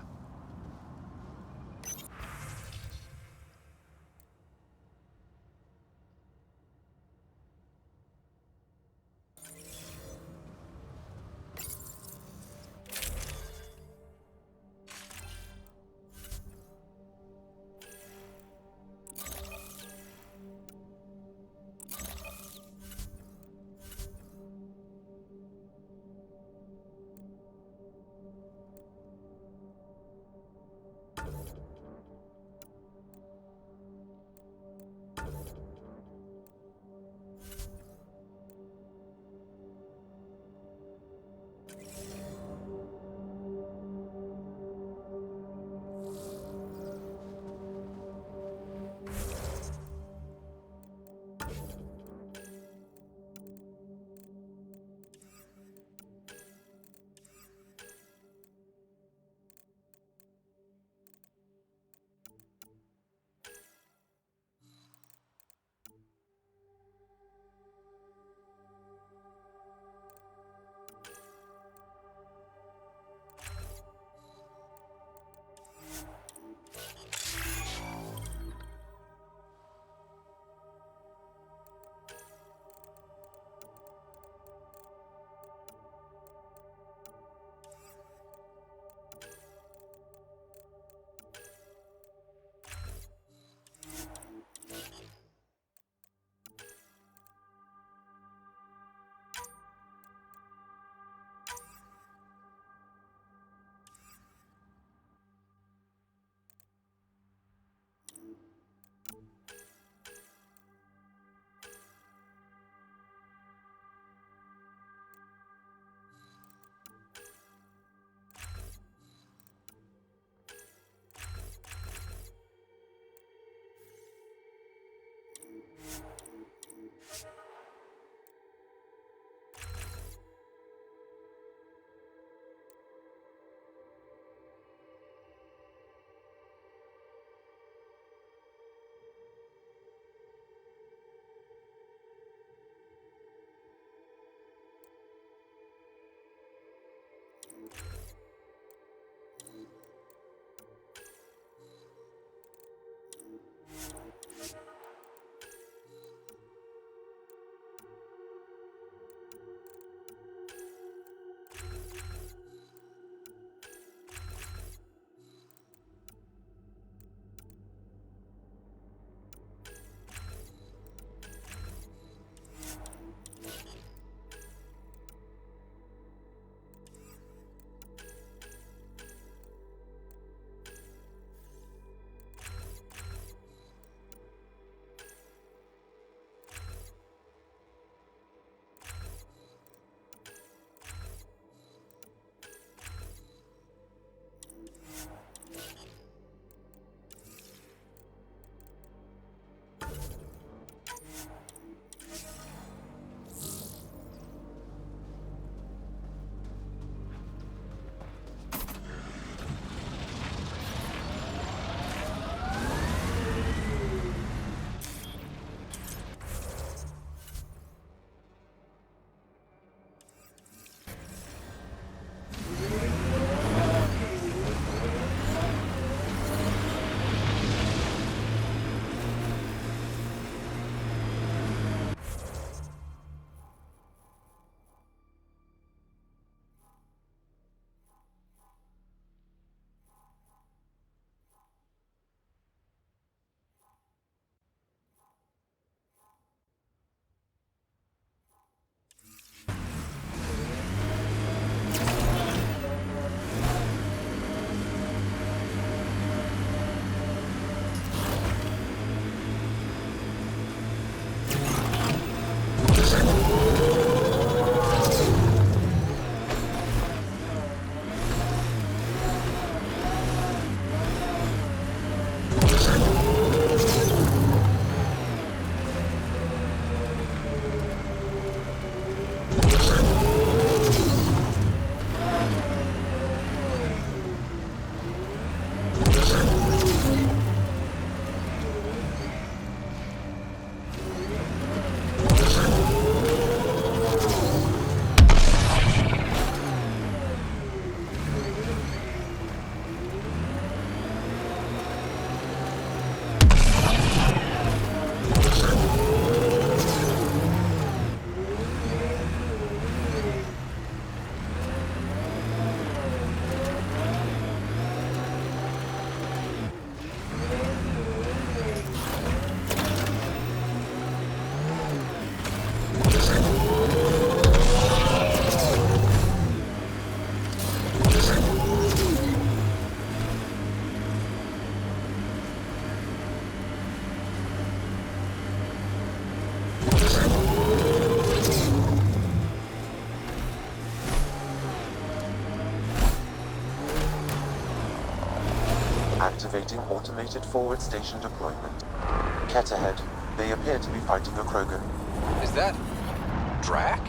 Activating automated forward station deployment. Ket ahead. They appear to be fighting a Krogan. Is that... Drac?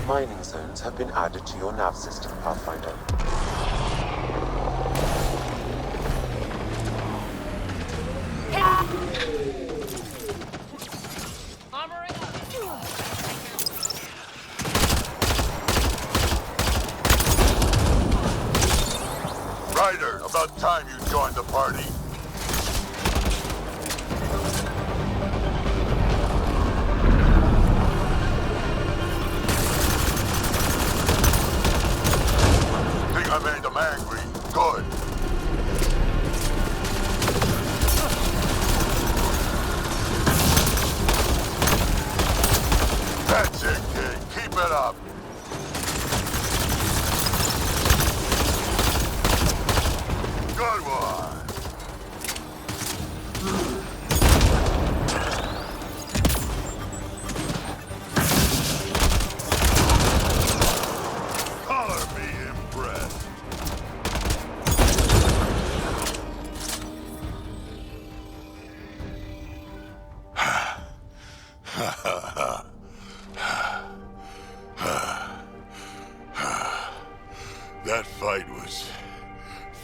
Mining zones have been added to your nav system, Pathfinder. Ryder, about time you joined the party. Think I made them angry. Good. That's it, kid. Keep it up. Good one. Color me impressed. That fight was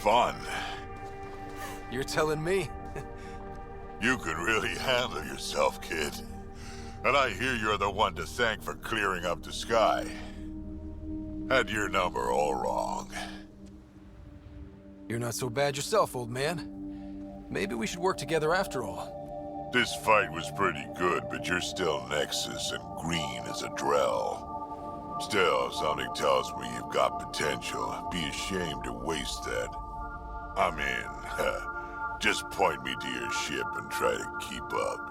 fun. You're telling me? You can really handle yourself, kid. And I hear you're the one to thank for clearing up the sky. Had your number all wrong. You're not so bad yourself, old man. Maybe we should work together after all. This fight was pretty good, but you're still Nexus and green as a Drell. Still, something tells me you've got potential. Be ashamed to waste that. I mean, just point me to your ship and try to keep up.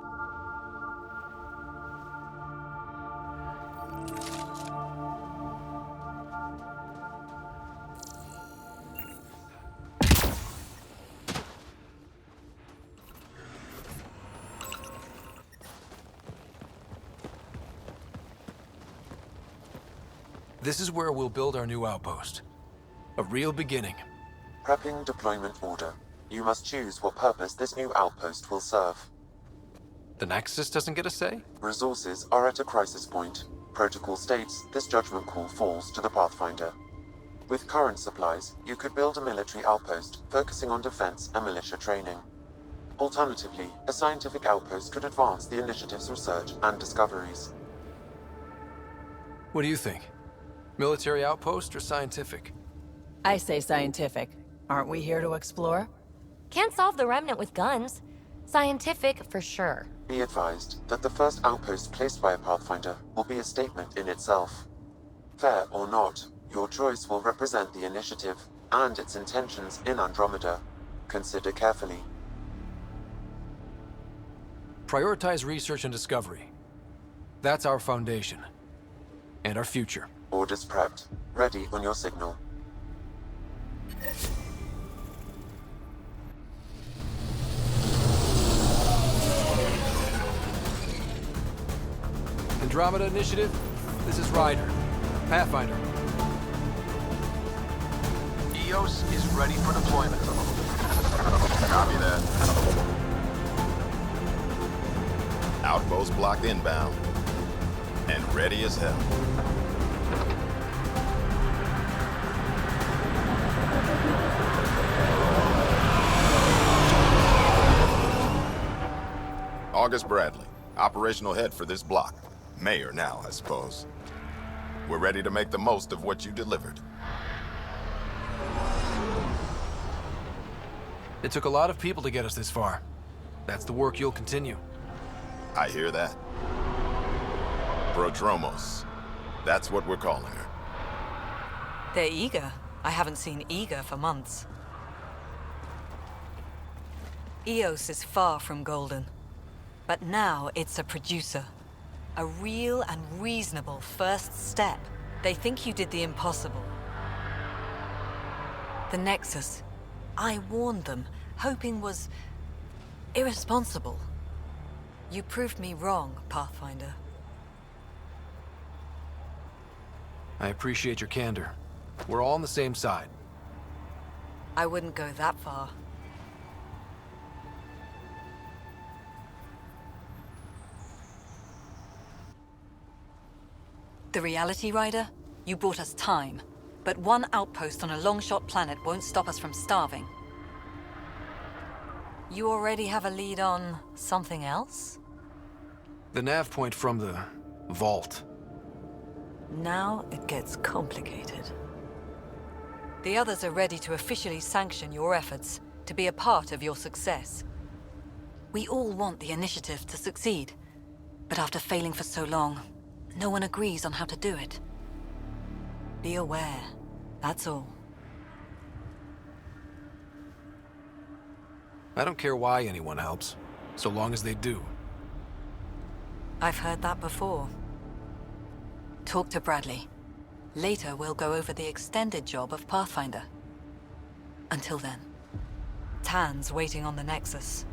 This is where we'll build our new outpost. A real beginning. Prepping deployment order. You must choose what purpose this new outpost will serve. The Nexus doesn't get a say? Resources are at a crisis point. Protocol states this judgment call falls to the Pathfinder. With current supplies, you could build a military outpost focusing on defense and militia training. Alternatively, a scientific outpost could advance the initiative's research and discoveries. What do you think? Military outpost or scientific? I say scientific. Aren't we here to explore? Can't solve the remnant with guns. Scientific for sure. Be advised that the first outpost placed by a Pathfinder will be a statement in itself. Fair or not, your choice will represent the initiative and its intentions in Andromeda. Consider carefully. Prioritize research and discovery. That's our foundation. And our future. Orders prepped. Ready on your signal. Andromeda Initiative, this is Ryder. Pathfinder. EOS is ready for deployment. Copy that. Outpost blocked inbound. And ready as hell. August Bradley, operational head for this block. Mayor now, I suppose. We're ready to make the most of what you delivered. It took a lot of people to get us this far. That's the work you'll continue. I hear that. Prodromos. That's what we're calling her. They're eager. I haven't seen eager for months. EOS is far from golden. But now it's a producer. A real and reasonable first step. They think you did the impossible. The Nexus. I warned them, hoping was irresponsible. You proved me wrong, Pathfinder. I appreciate your candor. We're all on the same side. I wouldn't go that far. The Reality Rider? You brought us time. But one outpost on a long-shot planet won't stop us from starving. You already have a lead on something else? The nav point from the vault. Now it gets complicated. The others are ready to officially sanction your efforts, to be a part of your success. We all want the initiative to succeed, but after failing for so long, no one agrees on how to do it. Be aware, that's all. I don't care why anyone helps, so long as they do. I've heard that before. Talk to Bradley. Later, we'll go over the extended job of Pathfinder. Until then, Tan's waiting on the Nexus.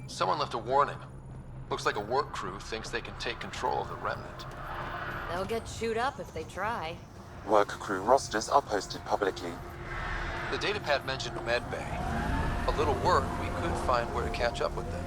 Someone left a warning. Looks like a work crew thinks they can take control of the remnant. They'll get chewed up if they try. Work crew rosters are posted publicly. The datapad mentioned med bay. A little work, we could find where to catch up with them.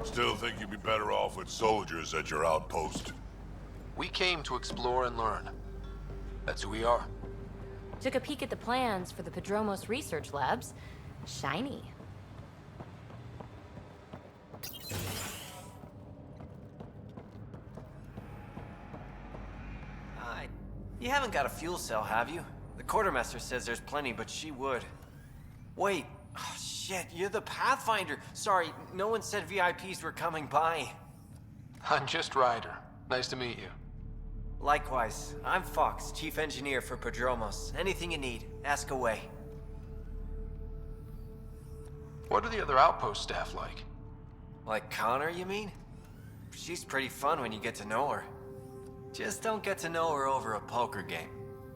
Still think you'd be better off with soldiers at your outpost? We came to explore and learn. That's who we are. Took a peek at the plans for the Padromos research labs. Shiny. You haven't got a fuel cell, have you? The quartermaster says there's plenty, but she would. Wait. Oh, shit, you're the Pathfinder. Sorry, no one said VIPs were coming by. I'm just Ryder. Nice to meet you. Likewise. I'm Fox, chief engineer for Padromos. Anything you need, ask away. What are the other outpost staff like? Like Connor, you mean? She's pretty fun when you get to know her. Just don't get to know her over a poker game.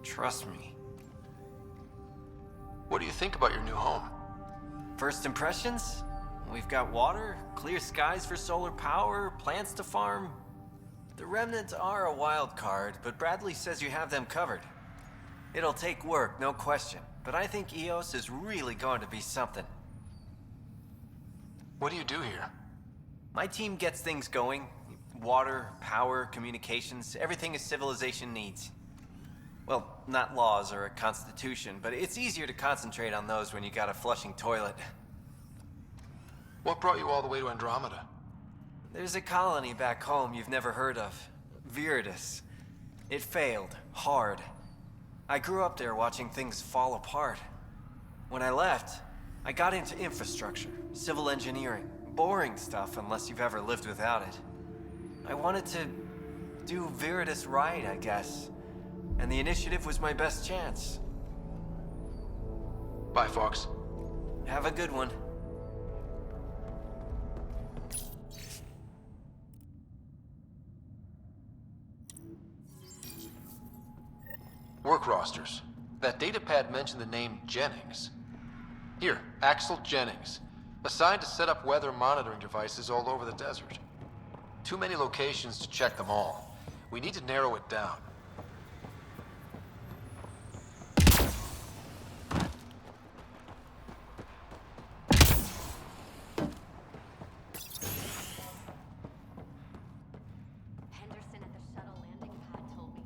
Trust me. What do you think about your new home? First impressions? We've got water, clear skies for solar power, plants to farm. The remnants are a wild card, but Bradley says you have them covered. It'll take work, no question, but I think EOS is really going to be something. What do you do here? My team gets things going. Water, power, communications, everything a civilization needs. Well, not laws or a constitution, but it's easier to concentrate on those when you got a flushing toilet. What brought you all the way to Andromeda? There's a colony back home you've never heard of. Viridis. It failed. Hard. I grew up there watching things fall apart. When I left, I got into infrastructure, civil engineering. Boring stuff unless you've ever lived without it. I wanted to do Viridis right, I guess. And the initiative was my best chance. Bye, Fox. Have a good one. Work rosters. That datapad mentioned the name Jennings. Here, Axel Jennings. Assigned to set up weather monitoring devices all over the desert. Too many locations to check them all. We need to narrow it down. Henderson at the shuttle landing pad told me.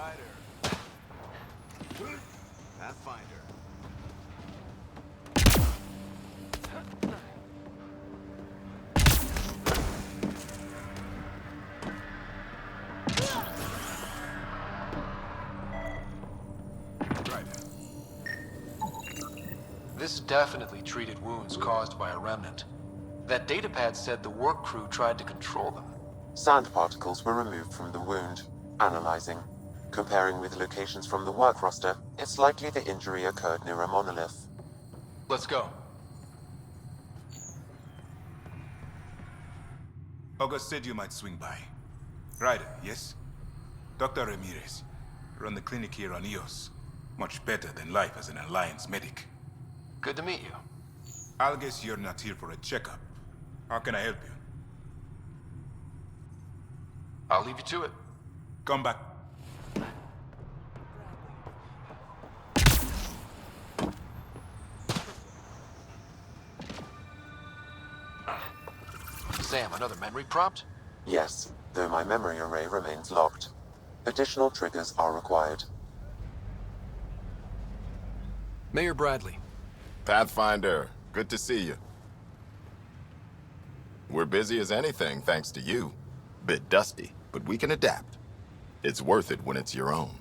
Ryder. Pathfinder. This definitely treated wounds caused by a remnant. That datapad said the work crew tried to control them. Sand particles were removed from the wound. Analyzing. Comparing with locations from the work roster, it's likely the injury occurred near a monolith. Let's go. August said you might swing by. Ryder, yes? Dr. Ramirez. Run the clinic here on Eos. Much better than life as an Alliance medic. Good to meet you. I'll guess you're not here for a checkup. How can I help you? I'll leave you to it. Come back. Sam, another memory prompt? Yes, though my memory array remains locked. Additional triggers are required. Mayor Bradley. Pathfinder, good to see you. We're busy as anything, thanks to you. Bit dusty, but we can adapt. It's worth it when it's your own.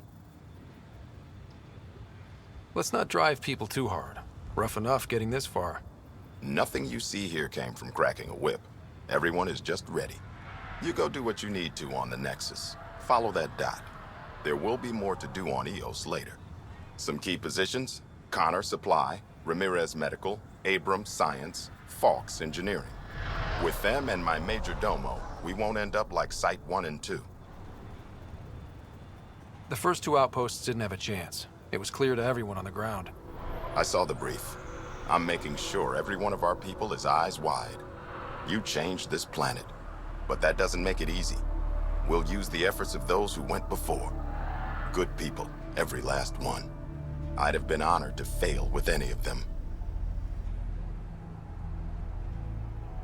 Let's not drive people too hard. Rough enough getting this far. Nothing you see here came from cracking a whip. Everyone is just ready. You go do what you need to on the Nexus. Follow that dot. There will be more to do on Eos later. Some key positions: Connor Supply, Ramirez Medical, Abrams Science, Fawkes Engineering. With them and my major domo, we won't end up like Site 1 and 2. The first two outposts didn't have a chance. It was clear to everyone on the ground. I saw the brief. I'm making sure every one of our people is eyes wide. You changed this planet, but that doesn't make it easy. We'll use the efforts of those who went before. Good people, every last one. I'd have been honored to fail with any of them.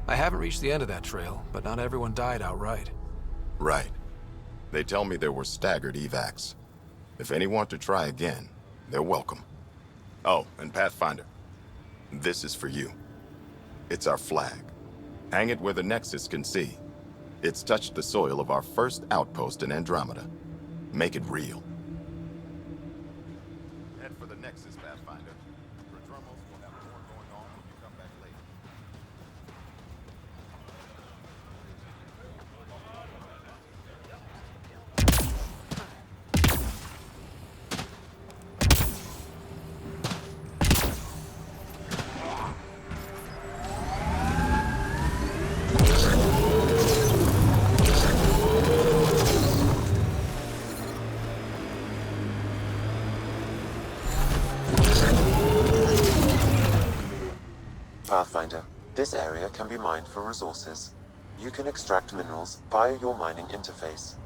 I haven't reached the end of that trail, but not everyone died outright. Right. They tell me there were staggered evacs. If any want to try again, they're welcome. Oh, and Pathfinder, this is for you. It's our flag. Hang it where the Nexus can see. It's touched the soil of our first outpost in Andromeda. Make it real. Head for the Nexus, Pathfinder. Prodromos will have more going on when you come back later. Pathfinder, this area can be mined for resources. You can extract minerals via your mining interface.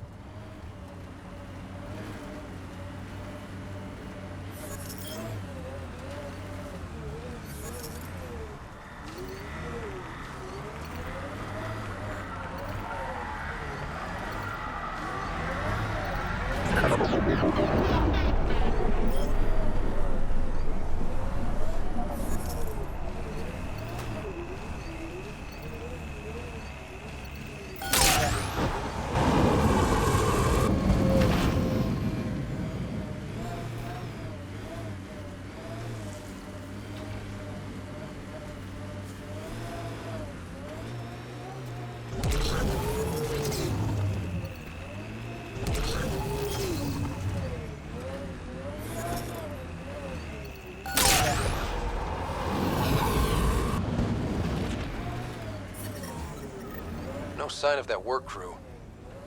No sign of that work crew,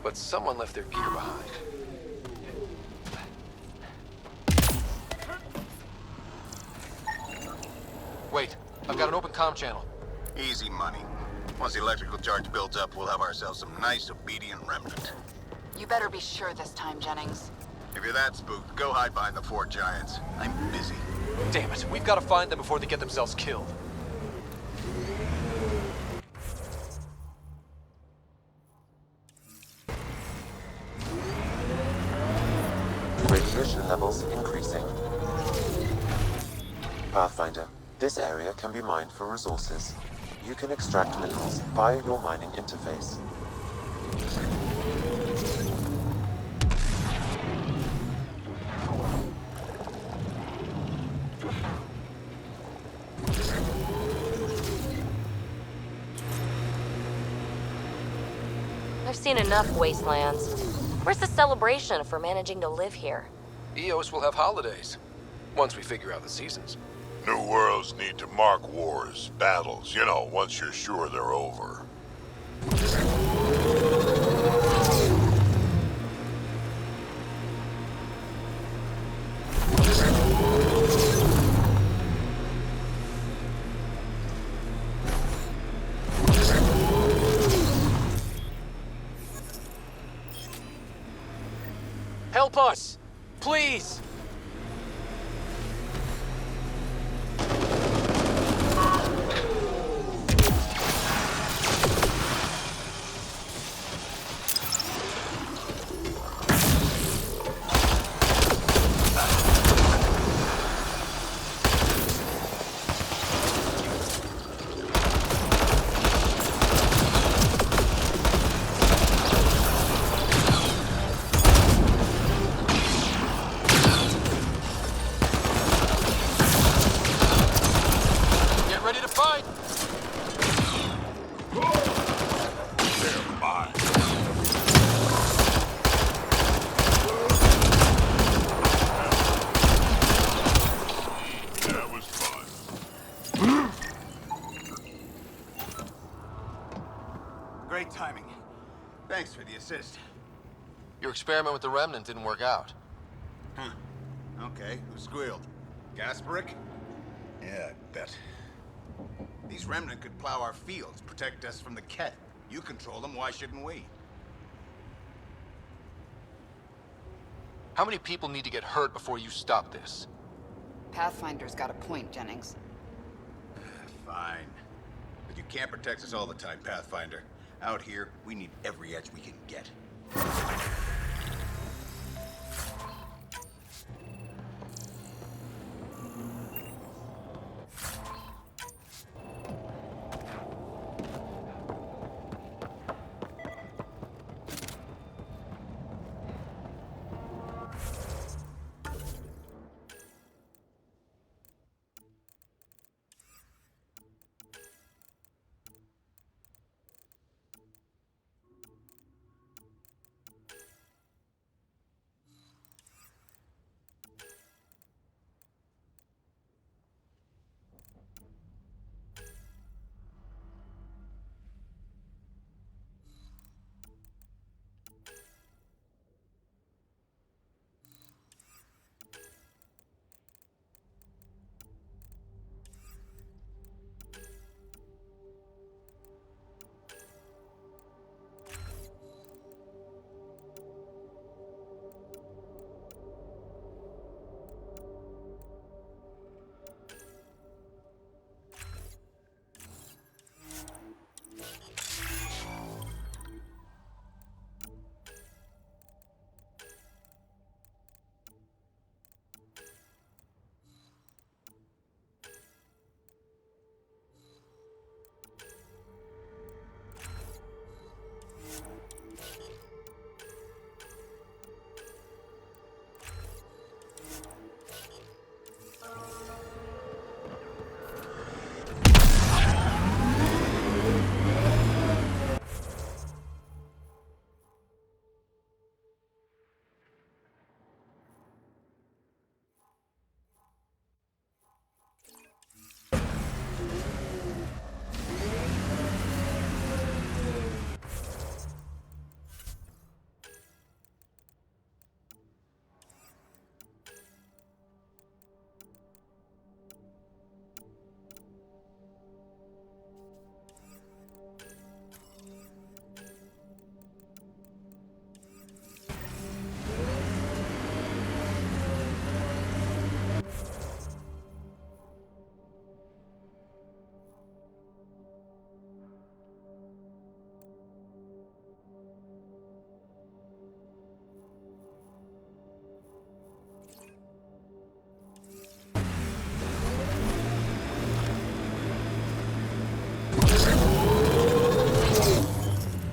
but someone left their gear behind. Wait, I've got an open comm channel. Easy money. Once the electrical charge builds up, we'll have ourselves some nice obedient remnant. You better be sure this time, Jennings. If you're that spooked, go hide behind the four giants. I'm busy. Damn it, we've got to find them before they get themselves killed. levels increasing. Pathfinder, this area can be mined for resources. You can extract minerals via your mining interface. I've seen enough wastelands. Where's the celebration for managing to live here? EOS will have holidays, once we figure out the seasons. New worlds need to mark wars, battles, you know, once you're sure they're over. Help us! Please! Get ready to fight! They're mine. That was fun. Great timing. Thanks for the assist. Your experiment with the Remnant didn't work out. Huh. Okay, who squealed? Gasparic? Yeah, I bet. These Remnant could plow our fields, protect us from the Ket. You control them, why shouldn't we? How many people need to get hurt before you stop this? Pathfinder's got a point, Jennings. Fine. But you can't protect us all the time, Pathfinder. Out here, we need every edge we can get.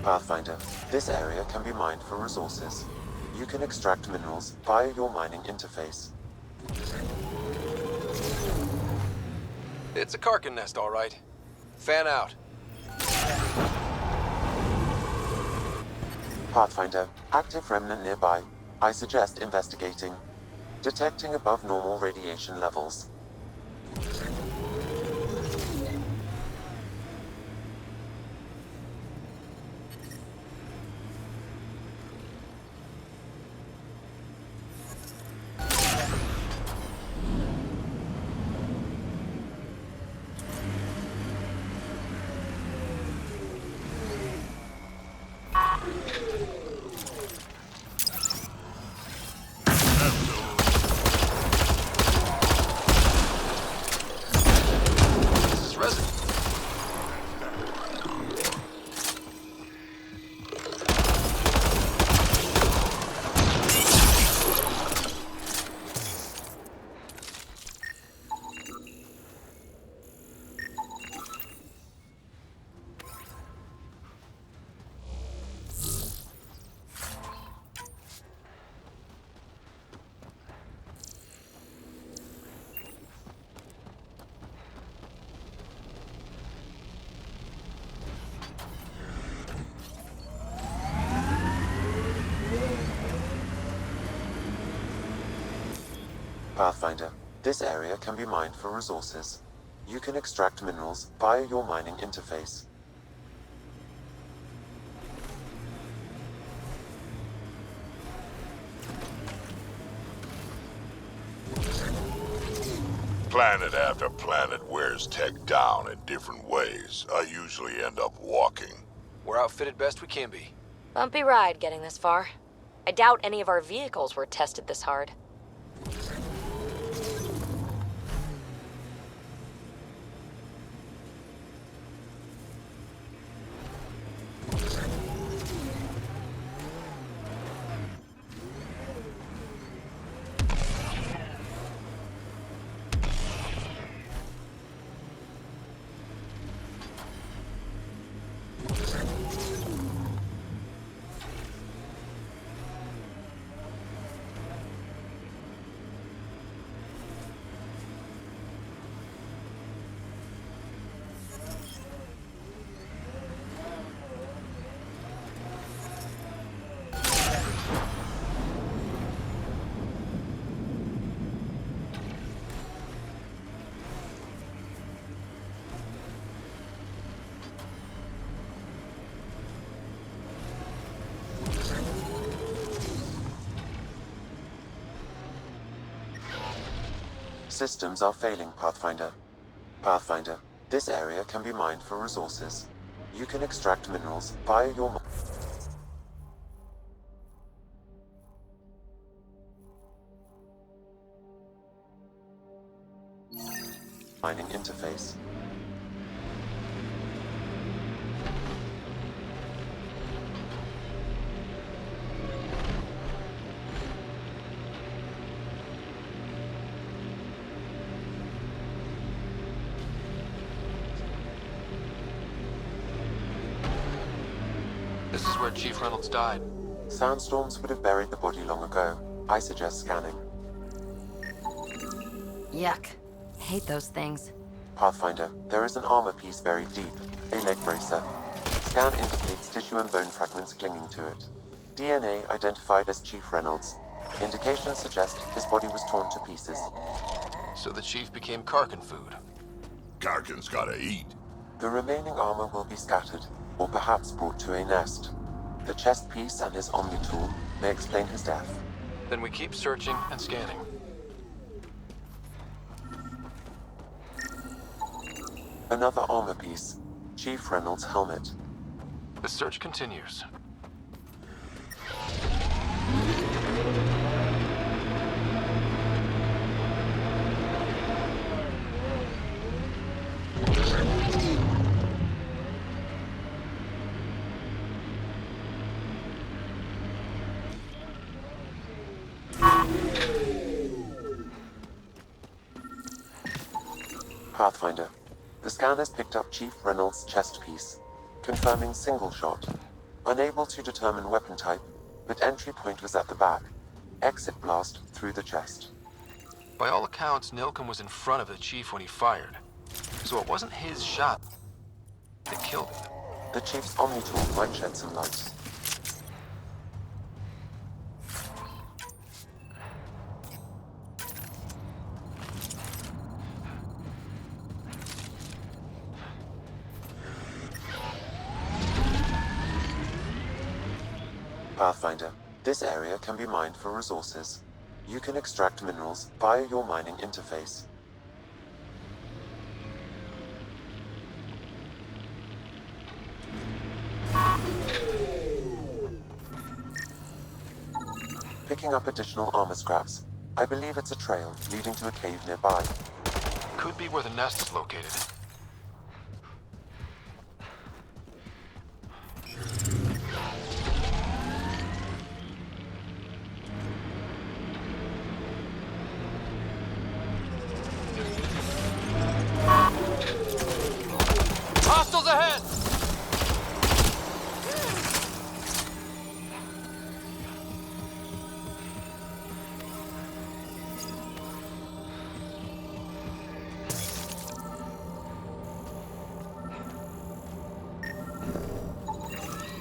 Pathfinder, this area can be mined for resources. You can extract minerals via your mining interface. It's a Karkin nest, all right. Fan out. Pathfinder, active remnant nearby. I suggest investigating. Detecting above normal radiation levels. Pathfinder, this area can be mined for resources. You can extract minerals via your mining interface. Planet after planet wears tech down in different ways. I usually end up walking. We're outfitted best we can be. Bumpy ride getting this far. I doubt any of our vehicles were tested this hard. Systems are failing, Pathfinder. Pathfinder, this area can be mined for resources. You can extract minerals via your mining interface. This is where Chief Reynolds died. Sandstorms would have buried the body long ago. I suggest scanning. Yuck. Hate those things. Pathfinder, there is an armor piece buried deep. A leg bracer. Scan indicates tissue and bone fragments clinging to it. DNA identified as Chief Reynolds. Indications suggest his body was torn to pieces. So the Chief became Karkin food. Karkin's gotta eat. The remaining armor will be scattered, or perhaps brought to a nest. The chest piece and his Omni tool may explain his death. Then we keep searching and scanning. Another armor piece. Chief Reynolds' helmet. The search continues. Pathfinder, the scan has picked up Chief Reynolds' chest piece, confirming single shot. Unable to determine weapon type, but entry point was at the back. Exit blast through the chest. By all accounts, Nilken was in front of the chief when he fired. So it wasn't his shot that killed him. The chief's Omni-tool might shed some light. Pathfinder, this area can be mined for resources. You can extract minerals via your mining interface. Picking up additional armor scraps. I believe it's a trail leading to a cave nearby. Could be where the nest is located. Hostiles ahead!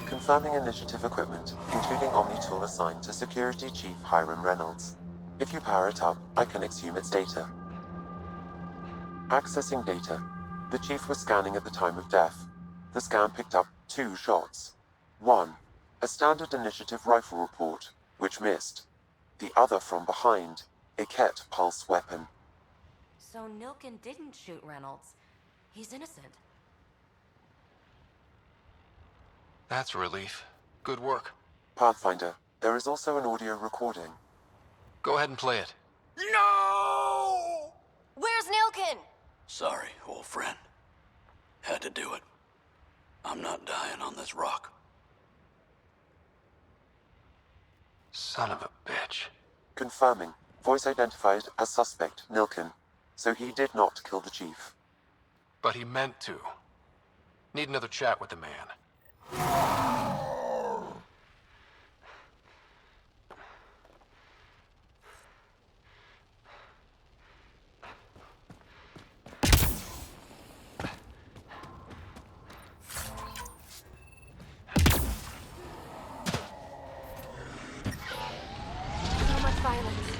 Confirming initiative equipment, including Omni-tool assigned to Security Chief Hiram Reynolds. If you power it up, I can exhume its data. Accessing data. The chief was scanning at the time of death. The scan picked up 2 shots. One, a standard initiative rifle report, which missed. The other from behind, a Ket pulse weapon. So Nilken didn't shoot Reynolds. He's innocent. That's a relief. Good work. Pathfinder, there is also an audio recording. Go ahead and play it. No! Where's Nilken? Sorry, old friend. Had to do it. I'm not dying on this rock. Son of a bitch. Confirming. Voice identified as suspect Nilken. So he did not kill the chief. But he meant to. Need another chat with the man. So much violence.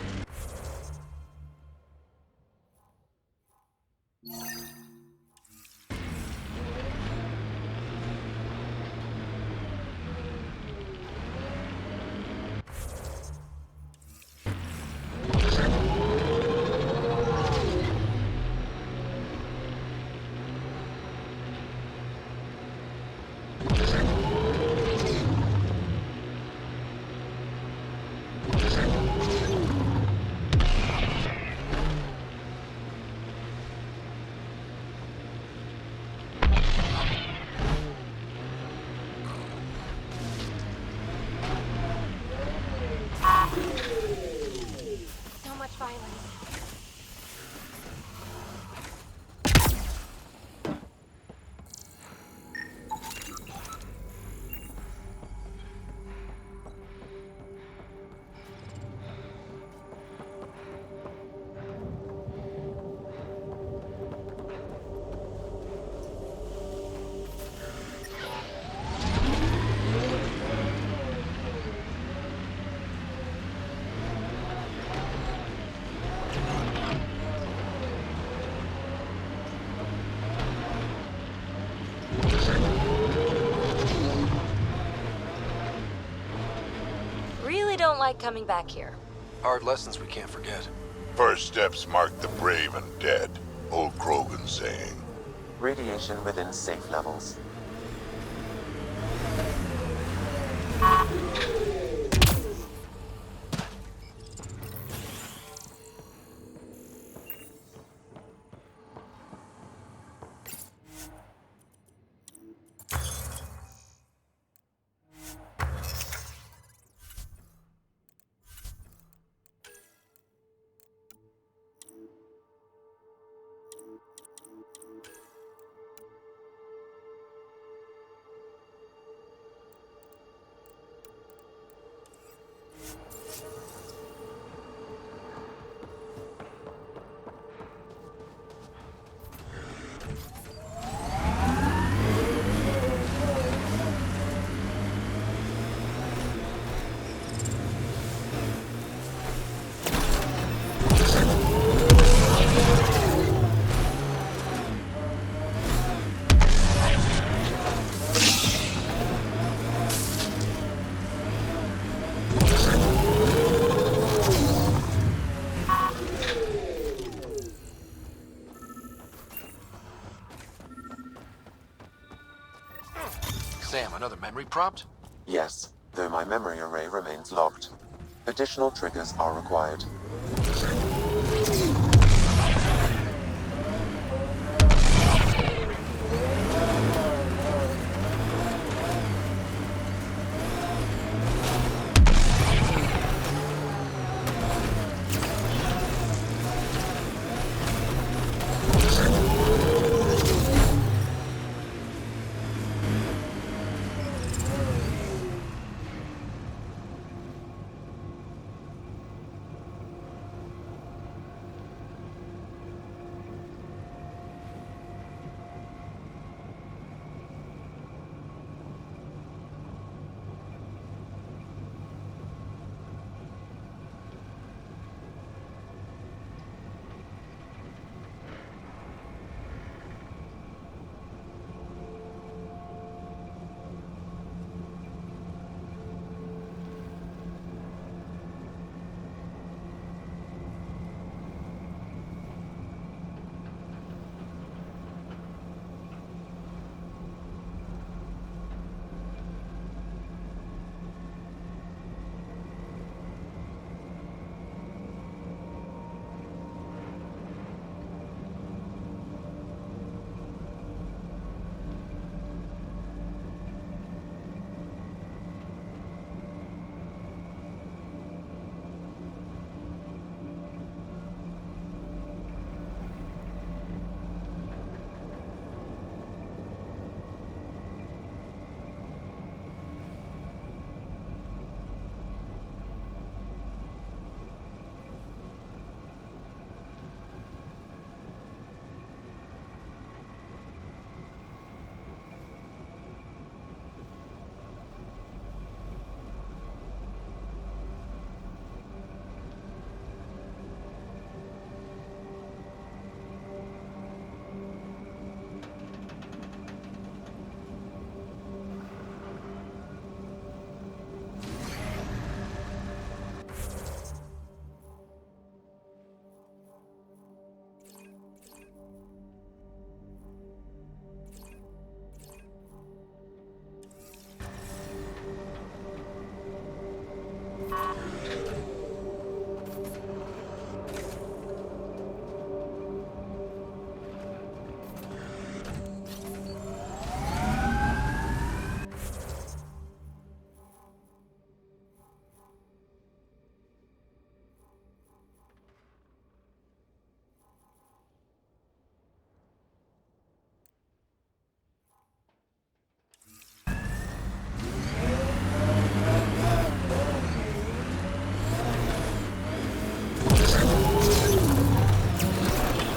So much violence. Really don't like coming back here. Hard lessons we can't forget. First steps mark the brave and dead. Old Krogan saying. Radiation within safe levels. Sam, another memory prompt? Yes, though my memory array remains locked. Additional triggers are required.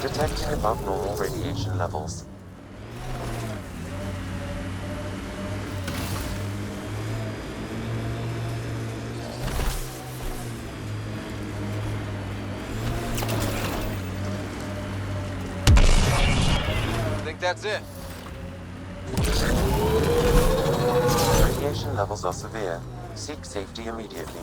Detecting above normal radiation levels. I think that's it. Radiation levels are severe. Seek safety immediately.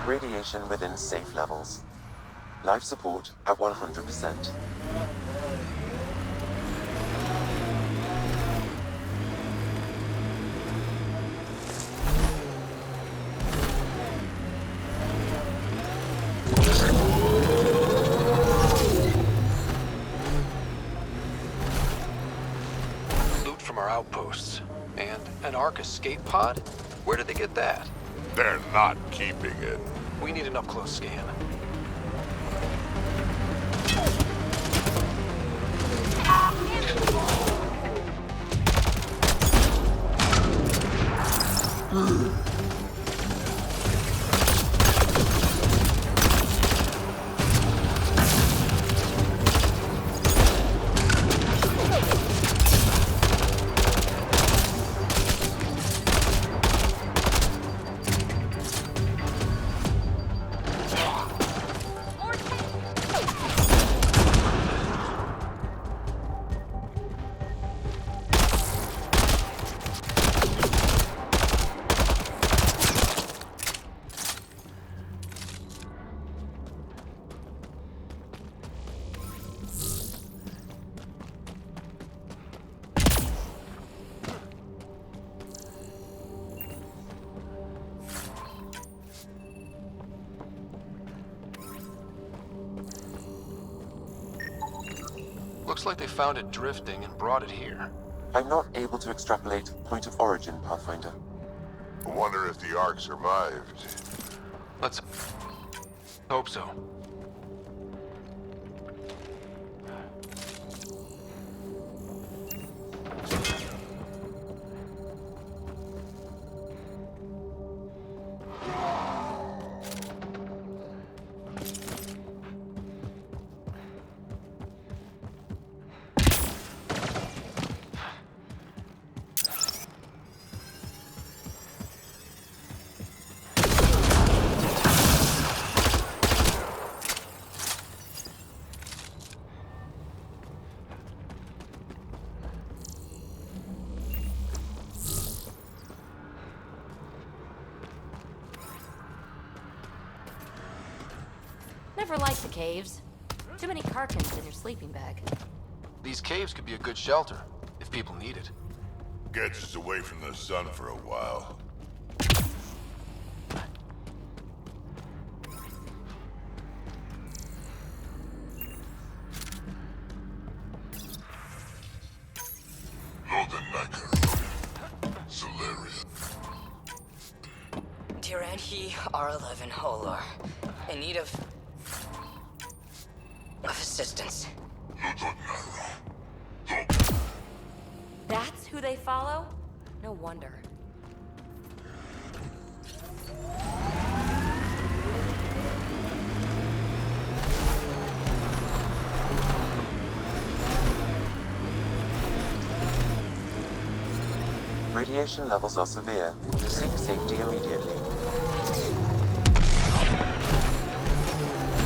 Radiation within safe levels. Life support at 100%. outposts. And an Ark escape pod? Where did they get that? They're not keeping it. We need an up-close scan. Looks like they found it drifting and brought it here. I'm not able to extrapolate point of origin, Pathfinder. I wonder if the Ark survived. Let's hope so. Never liked the caves. Too many carcans in your sleeping bag. These caves could be a good shelter, if people need it. Gets us away from the sun for a while. Tyran he R11 Holor. In need of assistance. That's who they follow? No wonder. Radiation levels are severe. Seek safety immediately.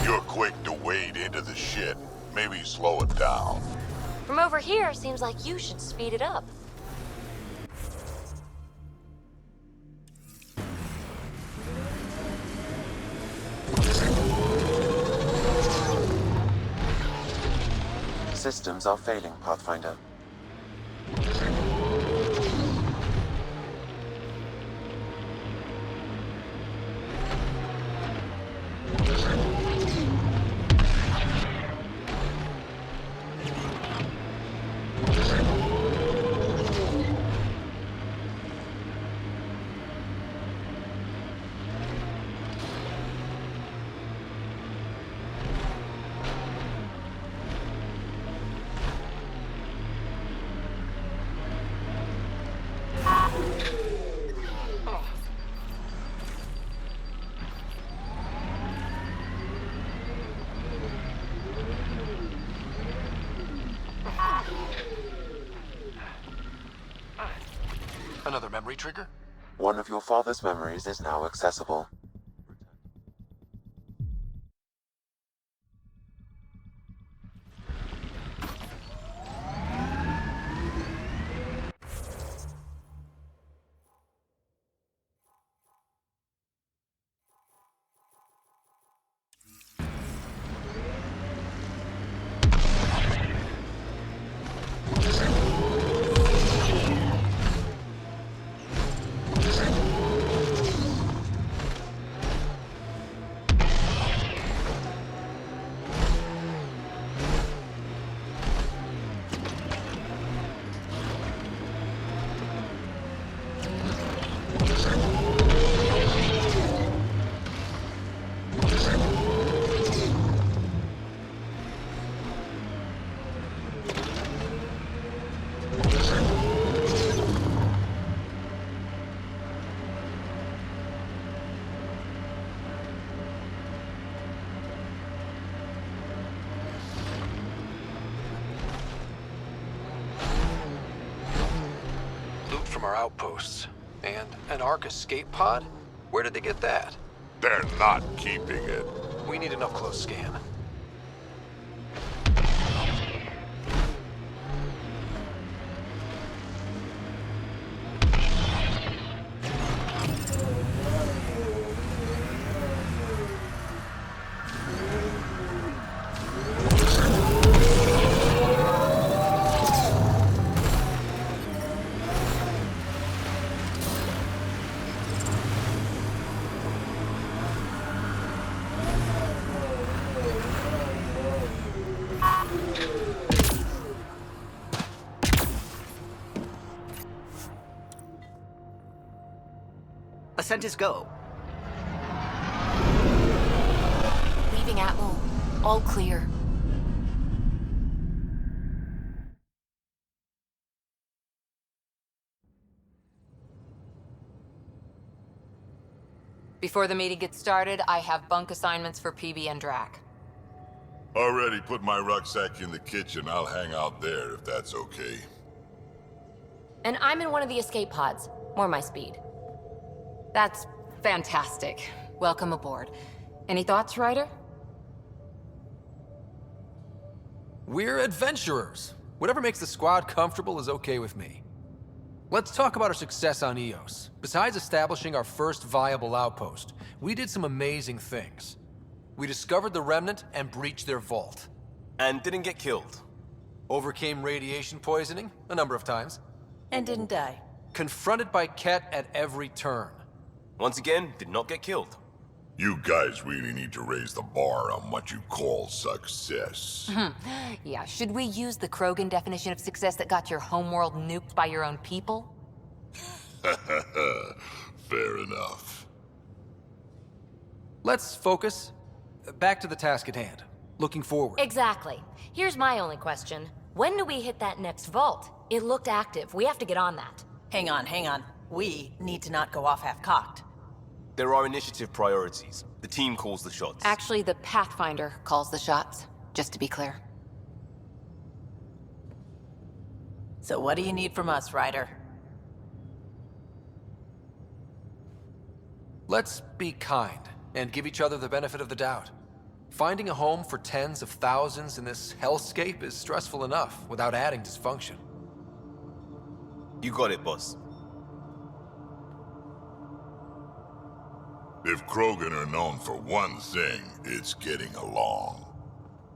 You're quick to wade into the shit. Maybe slow it down. From over here, seems like you should speed it up. Systems are failing, Pathfinder. Another memory trigger? One of your father's memories is now accessible. from our outposts. And an Ark escape pod? Where did they get that? They're not keeping it. We need an up-close scan. Ascent is go. Leaving Atmo. All clear. Before the meeting gets started, I have bunk assignments for PB and Drac. Already put my rucksack in the kitchen. I'll hang out there if that's okay. And I'm in one of the escape pods. More my speed. That's fantastic. Welcome aboard. Any thoughts, Ryder? We're adventurers. Whatever makes the squad comfortable is okay with me. Let's talk about our success on Eos. Besides establishing our first viable outpost, we did some amazing things. We discovered the Remnant and breached their vault. And didn't get killed. Overcame radiation poisoning a number of times. And didn't die. Confronted by Ket at every turn. Once again, did not get killed. You guys really need to raise the bar on what you call success. Yeah, should we use the Krogan definition of success that got your homeworld nuked by your own people? Fair enough. Let's focus. Back to the task at hand. Looking forward. Exactly. Here's my only question. When do we hit that next vault? It looked active. We have to get on that. Hang on. We need to not go off half-cocked. There are initiative priorities. The team calls the shots. Actually, the Pathfinder calls the shots, just to be clear. So what do you need from us, Ryder? Let's be kind and give each other the benefit of the doubt. Finding a home for tens of thousands in this hellscape is stressful enough without adding dysfunction. You got it, boss. If Krogan are known for one thing, it's getting along.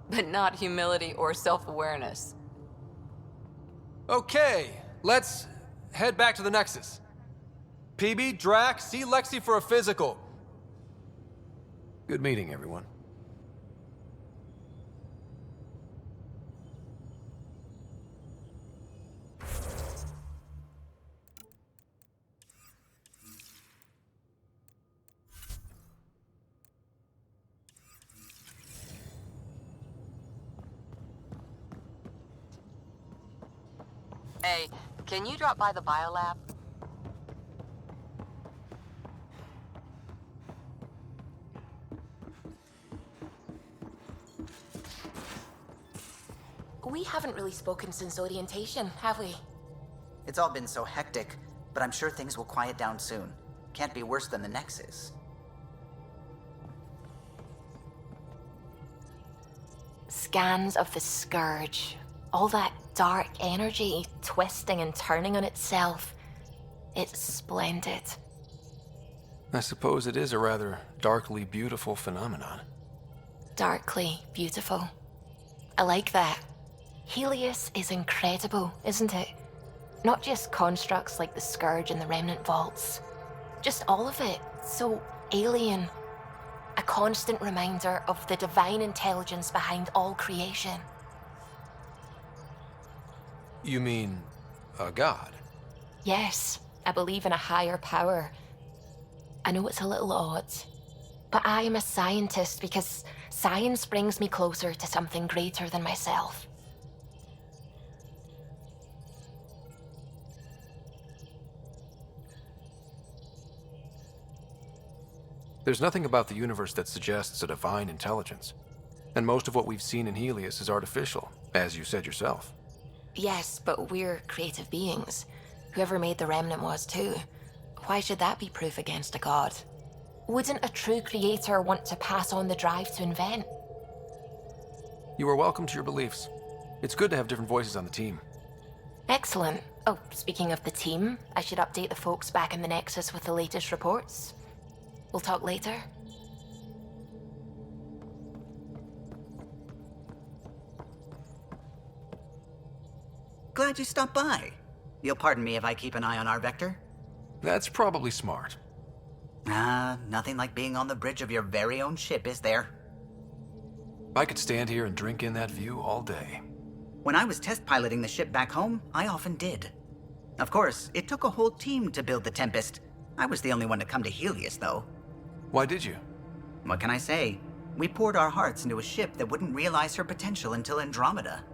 But not humility or self-awareness. Okay, let's head back to the Nexus. PB, Drac, see Lexi for a physical. Good meeting, everyone. Hey, can you drop by the biolab? We haven't really spoken since orientation, have we? It's all been so hectic, but I'm sure things will quiet down soon. Can't be worse than the Nexus. Scans of the Scourge. All that dark energy twisting and turning on itself. It's splendid. I suppose it is a rather darkly beautiful phenomenon. Darkly beautiful. I like that. Helios is incredible, isn't it? Not just constructs like the Scourge and the Remnant Vaults. Just all of it. So alien. A constant reminder of the divine intelligence behind all creation. You mean a god? Yes, I believe in a higher power. I know it's a little odd, but I am a scientist because science brings me closer to something greater than myself. There's nothing about the universe that suggests a divine intelligence. And most of what we've seen in Helios is artificial, as you said yourself. Yes, but we're creative beings. Whoever made the remnant was too. Why should that be proof against a god? Wouldn't a true creator want to pass on the drive to invent? You are welcome to your beliefs. It's good to have different voices on the team. Excellent. Oh, speaking of the team, I should update the folks back in the Nexus with the latest reports. We'll talk later. Glad you stopped by. You'll pardon me if I keep an eye on our vector? That's probably smart. Nothing like being on the bridge of your very own ship, is there? I could stand here and drink in that view all day. When I was test piloting the ship back home, I often did. Of course, it took a whole team to build the Tempest. I was the only one to come to Helios, though. Why did you? What can I say? We poured our hearts into a ship that wouldn't realize her potential until Andromeda.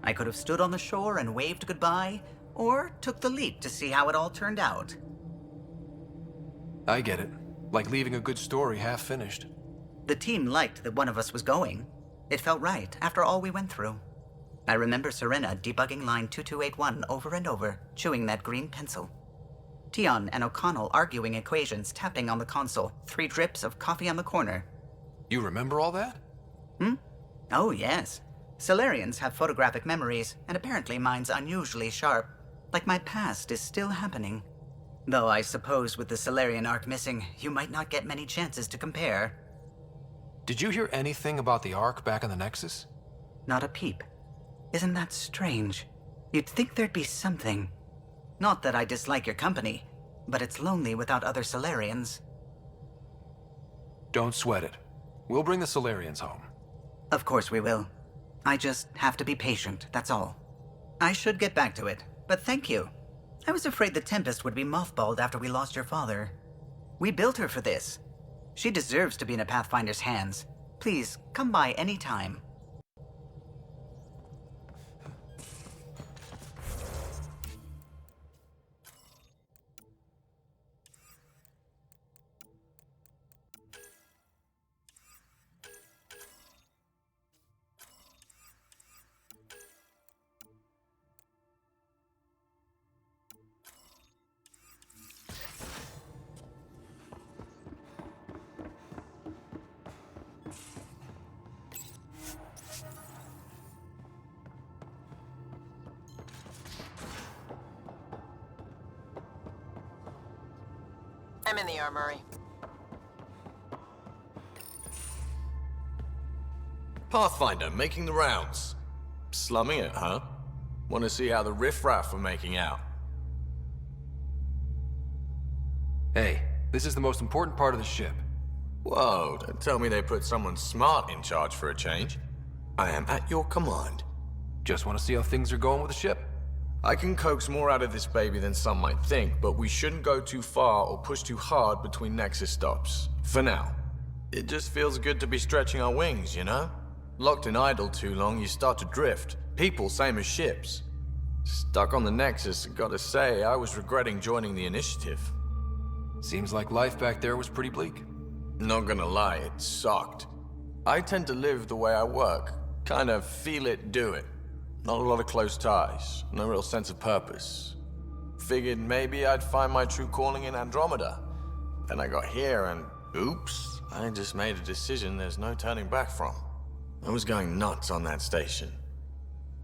I could have stood on the shore and waved goodbye, or took the leap to see how it all turned out. I get it. Like leaving a good story half-finished. The team liked that one of us was going. It felt right after all we went through. I remember Serena debugging line 2281 over and over, chewing that green pencil. Tion and O'Connell arguing equations, tapping on the console, 3 drips of coffee on the corner. You remember all that? Oh, yes. Solarians have photographic memories, and apparently mine's unusually sharp. Like my past is still happening. Though I suppose with the Solarian arc missing, you might not get many chances to compare. Did you hear anything about the Ark back in the Nexus? Not a peep. Isn't that strange? You'd think there'd be something. Not that I dislike your company, but it's lonely without other Solarians. Don't sweat it. We'll bring the Solarians home. Of course we will. I just have to be patient, that's all. I should get back to it, but thank you. I was afraid the Tempest would be mothballed after we lost your father. We built her for this. She deserves to be in a Pathfinder's hands. Please, come by any time. I'm in the armory. Pathfinder, making the rounds. Slumming it, huh? Want to see how the riffraff are making out? Hey, this is the most important part of the ship. Whoa, don't tell me they put someone smart in charge for a change. I am at your command. Just want to see how things are going with the ship. I can coax more out of this baby than some might think, but we shouldn't go too far or push too hard between Nexus stops. For now. It just feels good to be stretching our wings, you know? Locked in idle too long, you start to drift. People, same as ships. Stuck on the Nexus, gotta say, I was regretting joining the initiative. Seems like life back there was pretty bleak. Not gonna lie, it sucked. I tend to live the way I work. Kind of feel it, do it. Not a lot of close ties, no real sense of purpose. Figured maybe I'd find my true calling in Andromeda. Then I got here and, oops, I just made a decision there's no turning back from. I was going nuts on that station.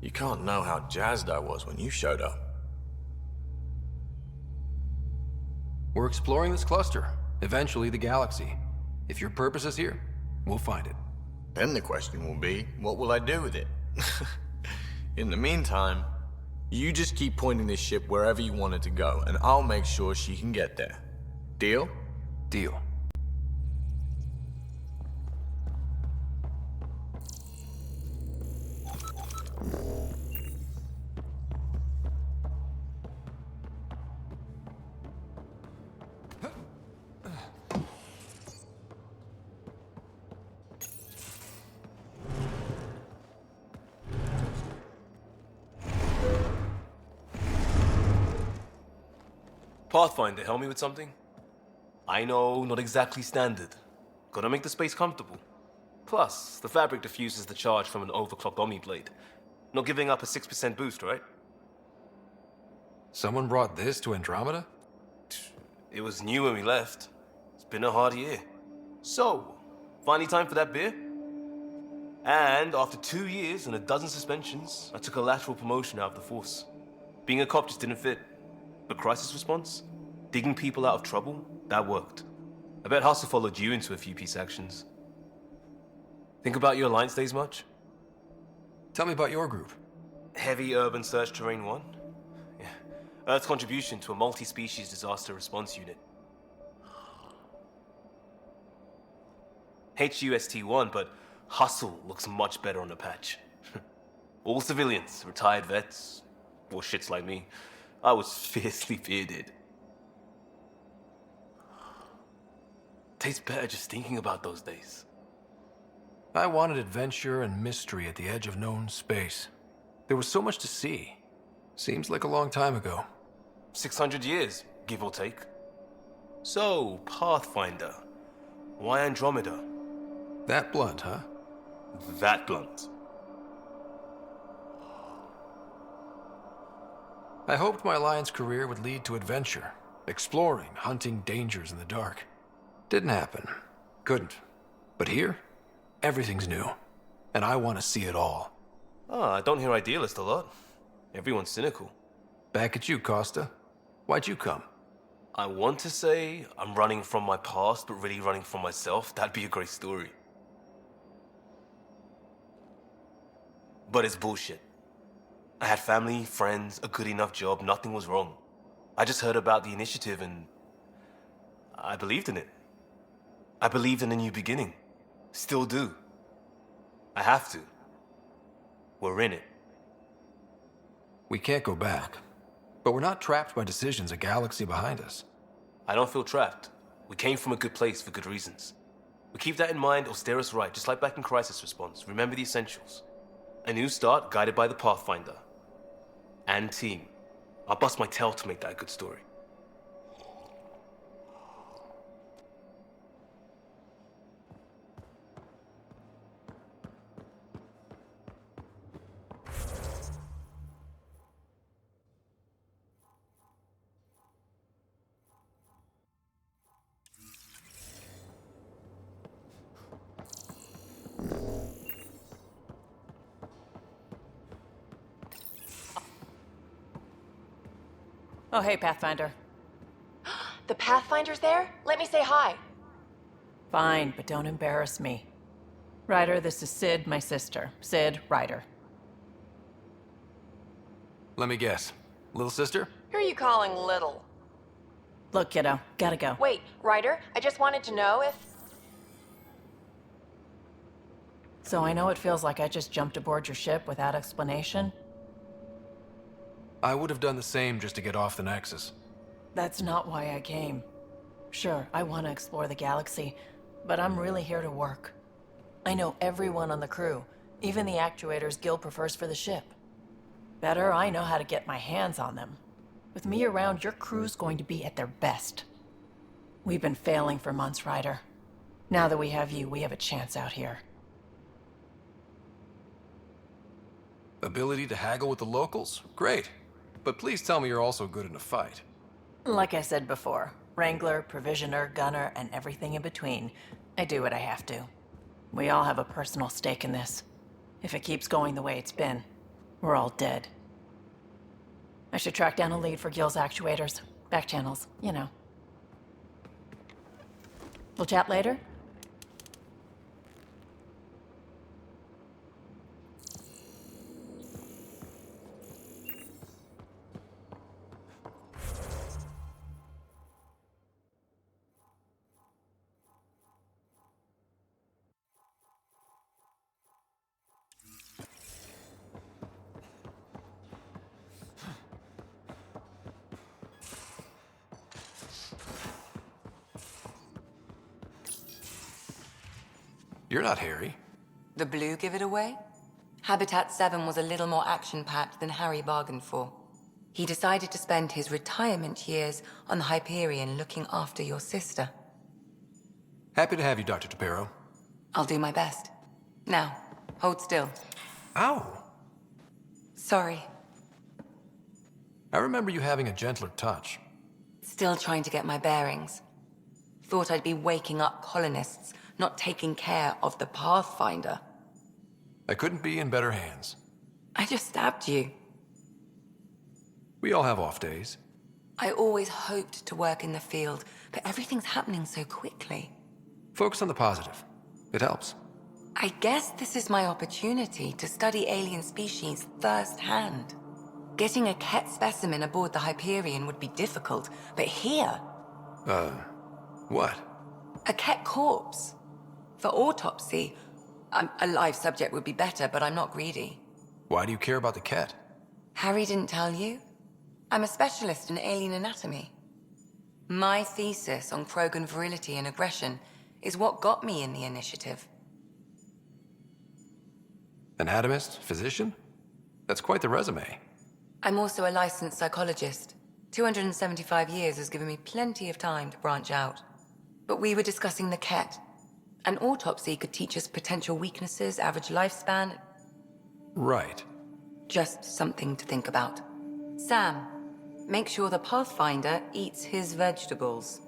You can't know how jazzed I was when you showed up. We're exploring this cluster, eventually the galaxy. If your purpose is here, we'll find it. Then the question will be, what will I do with it? In the meantime, you just keep pointing this ship wherever you want it to go, and I'll make sure she can get there. Deal? Deal. Pathfinder, help me with something? I know, not exactly standard. Gotta make the space comfortable. Plus, the fabric diffuses the charge from an overclocked Omni Blade. Not giving up a 6% boost, right? Someone brought this to Andromeda? It was new when we left. It's been a hard year. So, finally time for that beer? And after 2 years and a dozen suspensions, I took a lateral promotion out of the force. Being a cop just didn't fit. But crisis response? Digging people out of trouble? That worked. I bet Hustle followed you into a few peace actions. Think about your Alliance days much? Tell me about your group. Heavy Urban Search Terrain 1? Yeah. Earth's contribution to a multi-species disaster response unit. HUST-1, but Hustle looks much better on the patch. All civilians, retired vets, or shits like me. I was fiercely bearded. Tastes better just thinking about those days. I wanted adventure and mystery at the edge of known space. There was so much to see. Seems like a long time ago. 600 years, give or take. So, Pathfinder. Why Andromeda? That blunt, huh? That blunt. I hoped my Alliance career would lead to adventure, exploring, hunting dangers in the dark. Didn't happen. Couldn't. But here, everything's new. And I want to see it all. Ah, I don't hear idealist a lot. Everyone's cynical. Back at you, Costa. Why'd you come? I want to say I'm running from my past, but really running from myself. That'd be a great story. But it's bullshit. I had family, friends, a good enough job, nothing was wrong. I just heard about the initiative and I believed in it. I believed in a new beginning. Still do. I have to. We're in it. We can't go back. But we're not trapped by decisions a galaxy behind us. I don't feel trapped. We came from a good place for good reasons. We keep that in mind or steer us right, just like back in Crisis Response. Remember the essentials. A new start guided by the Pathfinder. And team. I'll bust my tail to make that a good story. Oh, hey, Pathfinder. The Pathfinder's there? Let me say hi. Fine, but don't embarrass me. Ryder, this is Sid, my sister. Sid, Ryder. Let me guess. Little sister? Who are you calling little? Look, kiddo, gotta go. Wait, Ryder, I just wanted to know if... So I know it feels like I just jumped aboard your ship without explanation. I would have done the same just to get off the Nexus. That's not why I came. Sure, I want to explore the galaxy, but I'm really here to work. I know everyone on the crew, even the actuators Gil prefers for the ship. Better, I know how to get my hands on them. With me around, your crew's going to be at their best. We've been failing for months, Ryder. Now that we have you, we have a chance out here. Ability to haggle with the locals? Great. But please tell me you're also good in a fight. Like I said before, Wrangler, Provisioner, Gunner, and everything in between. I do what I have to. We all have a personal stake in this. If it keeps going the way it's been, we're all dead. I should track down a lead for Gil's actuators. Back channels, you know. We'll chat later? You're not Harry. The blue give it away? Habitat 7 was a little more action-packed than Harry bargained for. He decided to spend his retirement years on the Hyperion looking after your sister. Happy to have you, Dr. Tapero. I'll do my best. Now, hold still. Ow! Sorry. I remember you having a gentler touch. Still trying to get my bearings. Thought I'd be waking up colonists, not taking care of the Pathfinder. I couldn't be in better hands. I just stabbed you. We all have off days. I always hoped to work in the field, but everything's happening so quickly. Focus on the positive. It helps. I guess this is my opportunity to study alien species firsthand. Getting a Ket specimen aboard the Hyperion would be difficult, but here... What? A Ket corpse. For autopsy, a live subject would be better, but I'm not greedy. Why do you care about the Ket? Harry didn't tell you? I'm a specialist in alien anatomy. My thesis on Krogan virility and aggression is what got me in the initiative. Anatomist? Physician? That's quite the resume. I'm also a licensed psychologist. 275 years has given me plenty of time to branch out. But we were discussing the Ket. An autopsy could teach us potential weaknesses, average lifespan. Right. Just something to think about. Sam, make sure the Pathfinder eats his vegetables.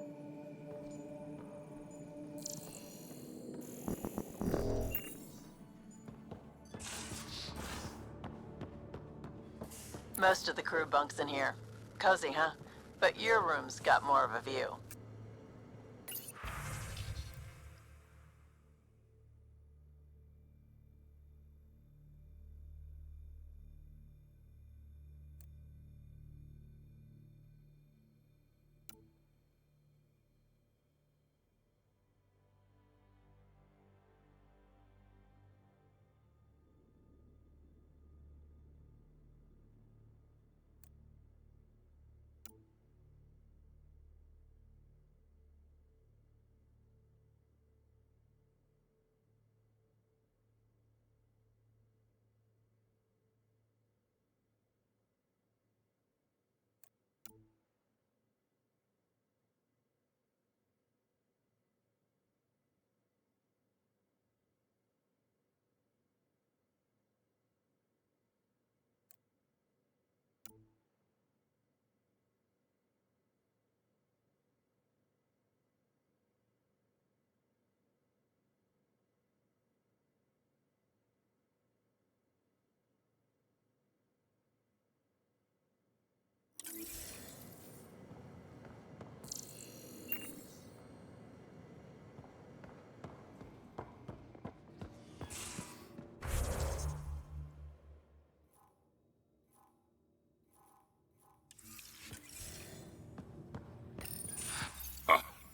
Most of the crew bunks in here. Cozy, huh? But your room's got more of a view.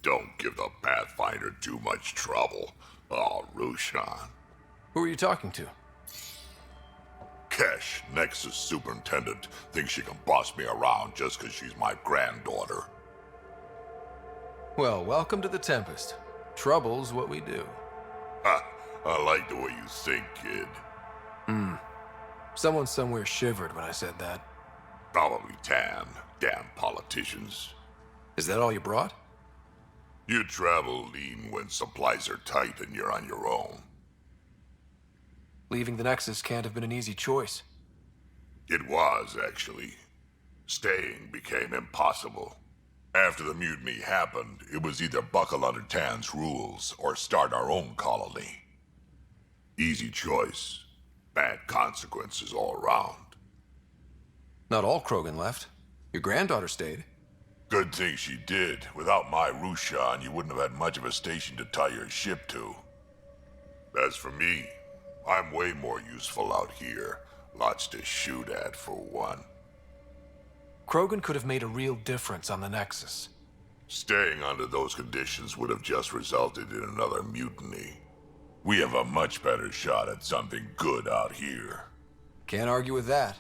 Don't give the Pathfinder too much trouble. Oh, Rushan. Who are you talking to? Kesh, Nexus Superintendent, thinks she can boss me around just because she's my granddaughter. Well, welcome to the Tempest. Trouble's what we do. Ha! I like the way you think, kid. Someone somewhere shivered when I said that. Probably Tan. Damn politicians. Is that all you brought? You travel lean when supplies are tight and you're on your own. Leaving the Nexus can't have been an easy choice. It was, actually. Staying became impossible. After the mutiny happened, it was either buckle under Tan's rules or start our own colony. Easy choice. Bad consequences all around. Not all Krogan left. Your granddaughter stayed. Good thing she did. Without my Rushan, you wouldn't have had much of a station to tie your ship to. As for me, I'm way more useful out here. Lots to shoot at, for one. Krogan could have made a real difference on the Nexus. Staying under those conditions would have just resulted in another mutiny. We have a much better shot at something good out here. Can't argue with that.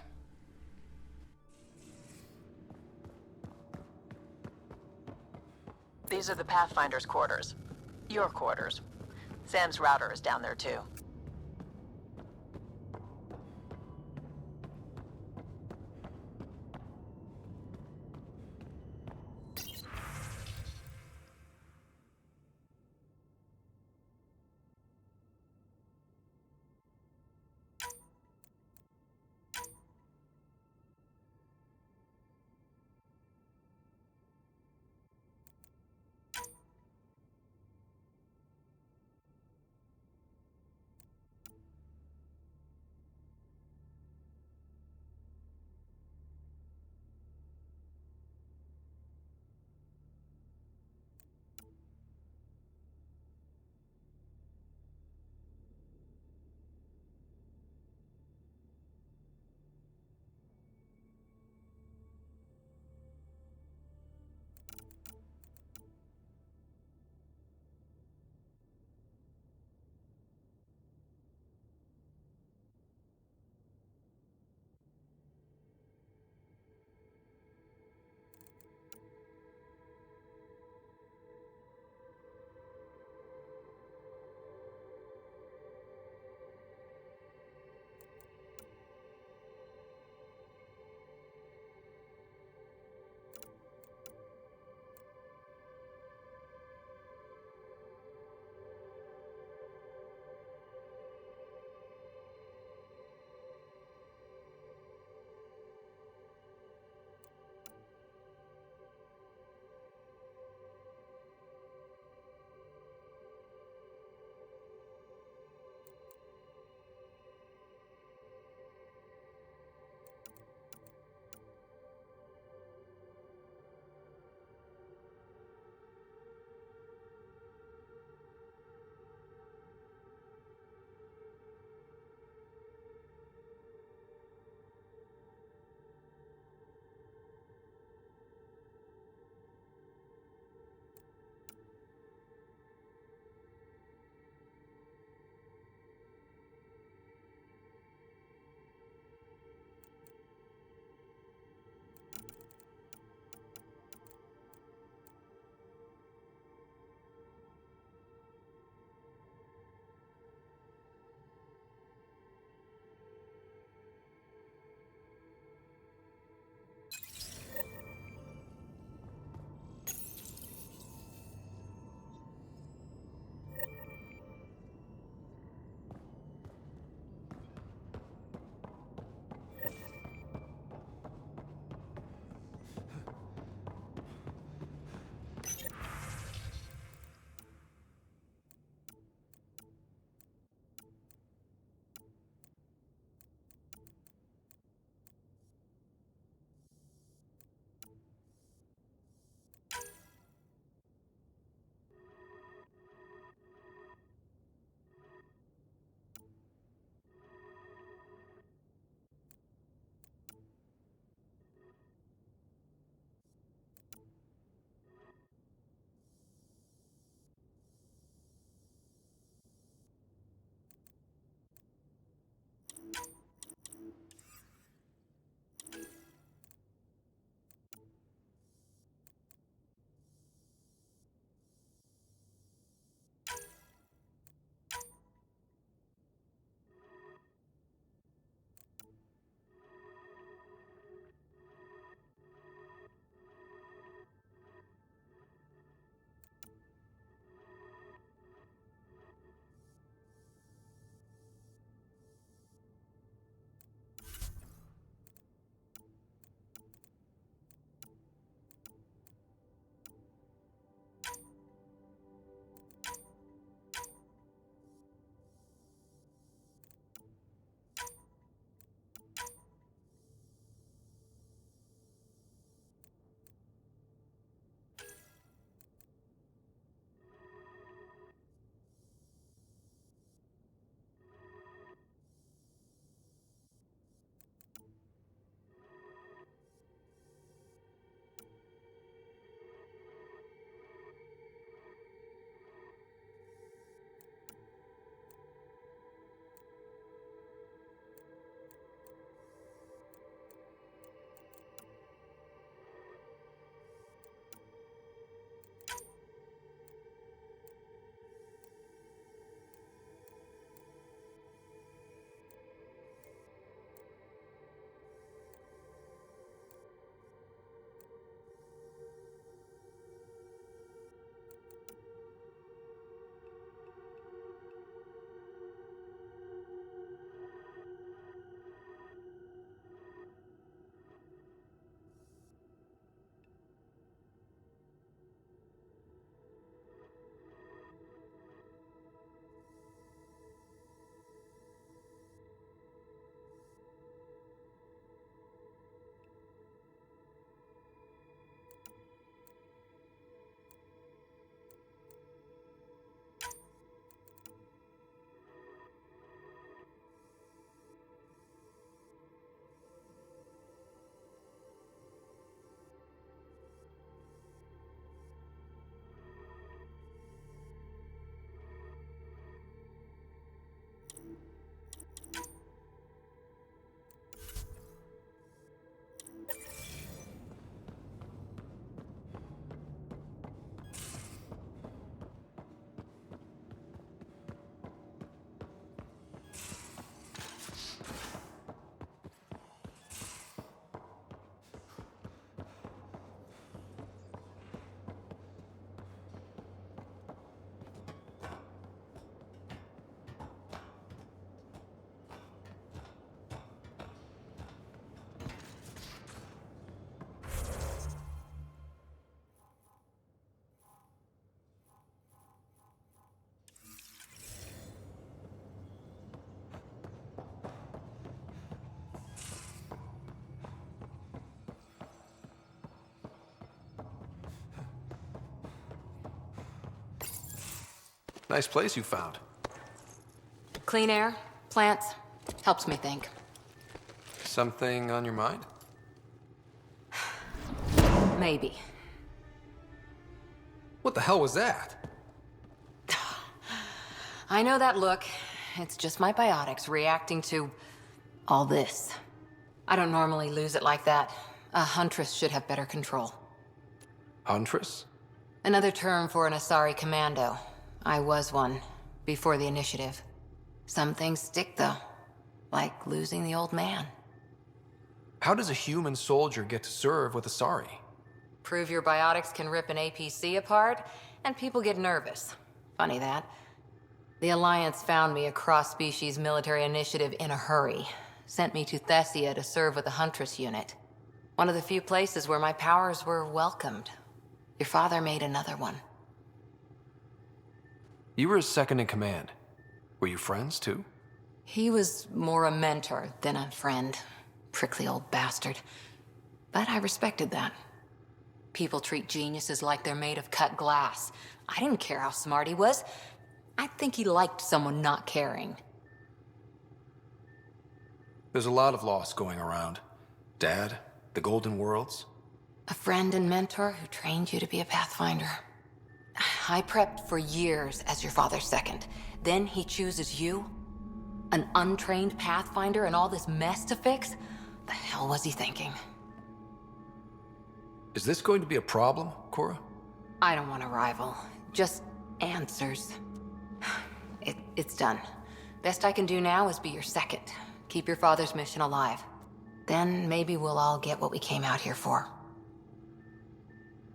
These are the Pathfinder's quarters. Your quarters. Sam's router is down there too. Nice place you found. Clean air, plants, helps me think. Something on your mind? Maybe. What the hell was that? I know that look. It's just my biotics reacting to all this. I don't normally lose it like that. A huntress should have better control. Huntress? Another term for an Asari commando. I was one, before the initiative. Some things stick, though. Like losing the old man. How does a human soldier get to serve with Asari? Prove your biotics can rip an APC apart, and people get nervous. Funny that. The Alliance found me a cross-species military initiative in a hurry. Sent me to Thessia to serve with the Huntress unit. One of the few places where my powers were welcomed. Your father made another one. You were his second in command. Were you friends, too? He was more a mentor than a friend. Prickly old bastard. But I respected that. People treat geniuses like they're made of cut glass. I didn't care how smart he was. I think he liked someone not caring. There's a lot of loss going around. Dad, the Golden Worlds. A friend and mentor who trained you to be a Pathfinder. I prepped for years as your father's second. Then he chooses you? An untrained Pathfinder and all this mess to fix? The hell was he thinking? Is this going to be a problem, Cora? I don't want a rival. Just answers. It's done. Best I can do now is be your second. Keep your father's mission alive. Then maybe we'll all get what we came out here for.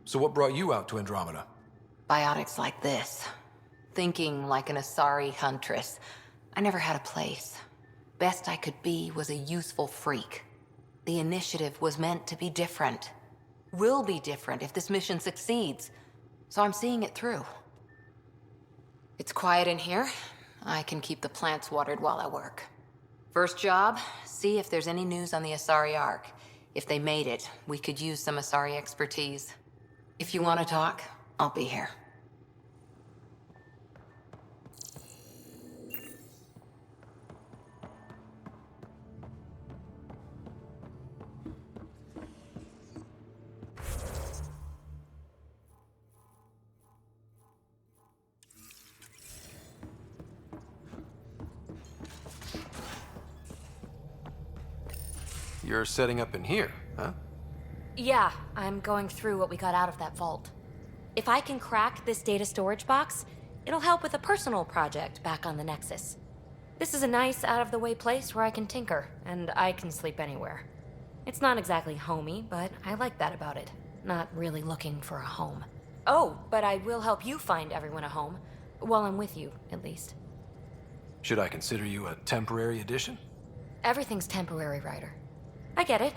So what brought you out to Andromeda? Biotics like this. Thinking like an Asari huntress. I never had a place. Best I could be was a useful freak. The initiative was meant to be different. Will be different if this mission succeeds. So I'm seeing it through. It's quiet in here. I can keep the plants watered while I work. First job, see if there's any news on the Asari Ark. If they made it, we could use some Asari expertise. If you want to talk, I'll be here. You're setting up in here, huh? Yeah, I'm going through what we got out of that vault. If I can crack this data storage box, it'll help with a personal project back on the Nexus. This is a nice, out-of-the-way place where I can tinker, and I can sleep anywhere. It's not exactly homey, but I like that about it. Not really looking for a home. Oh, but I will help you find everyone a home. While I'm with you, at least. Should I consider you a temporary addition? Everything's temporary, Ryder. I get it.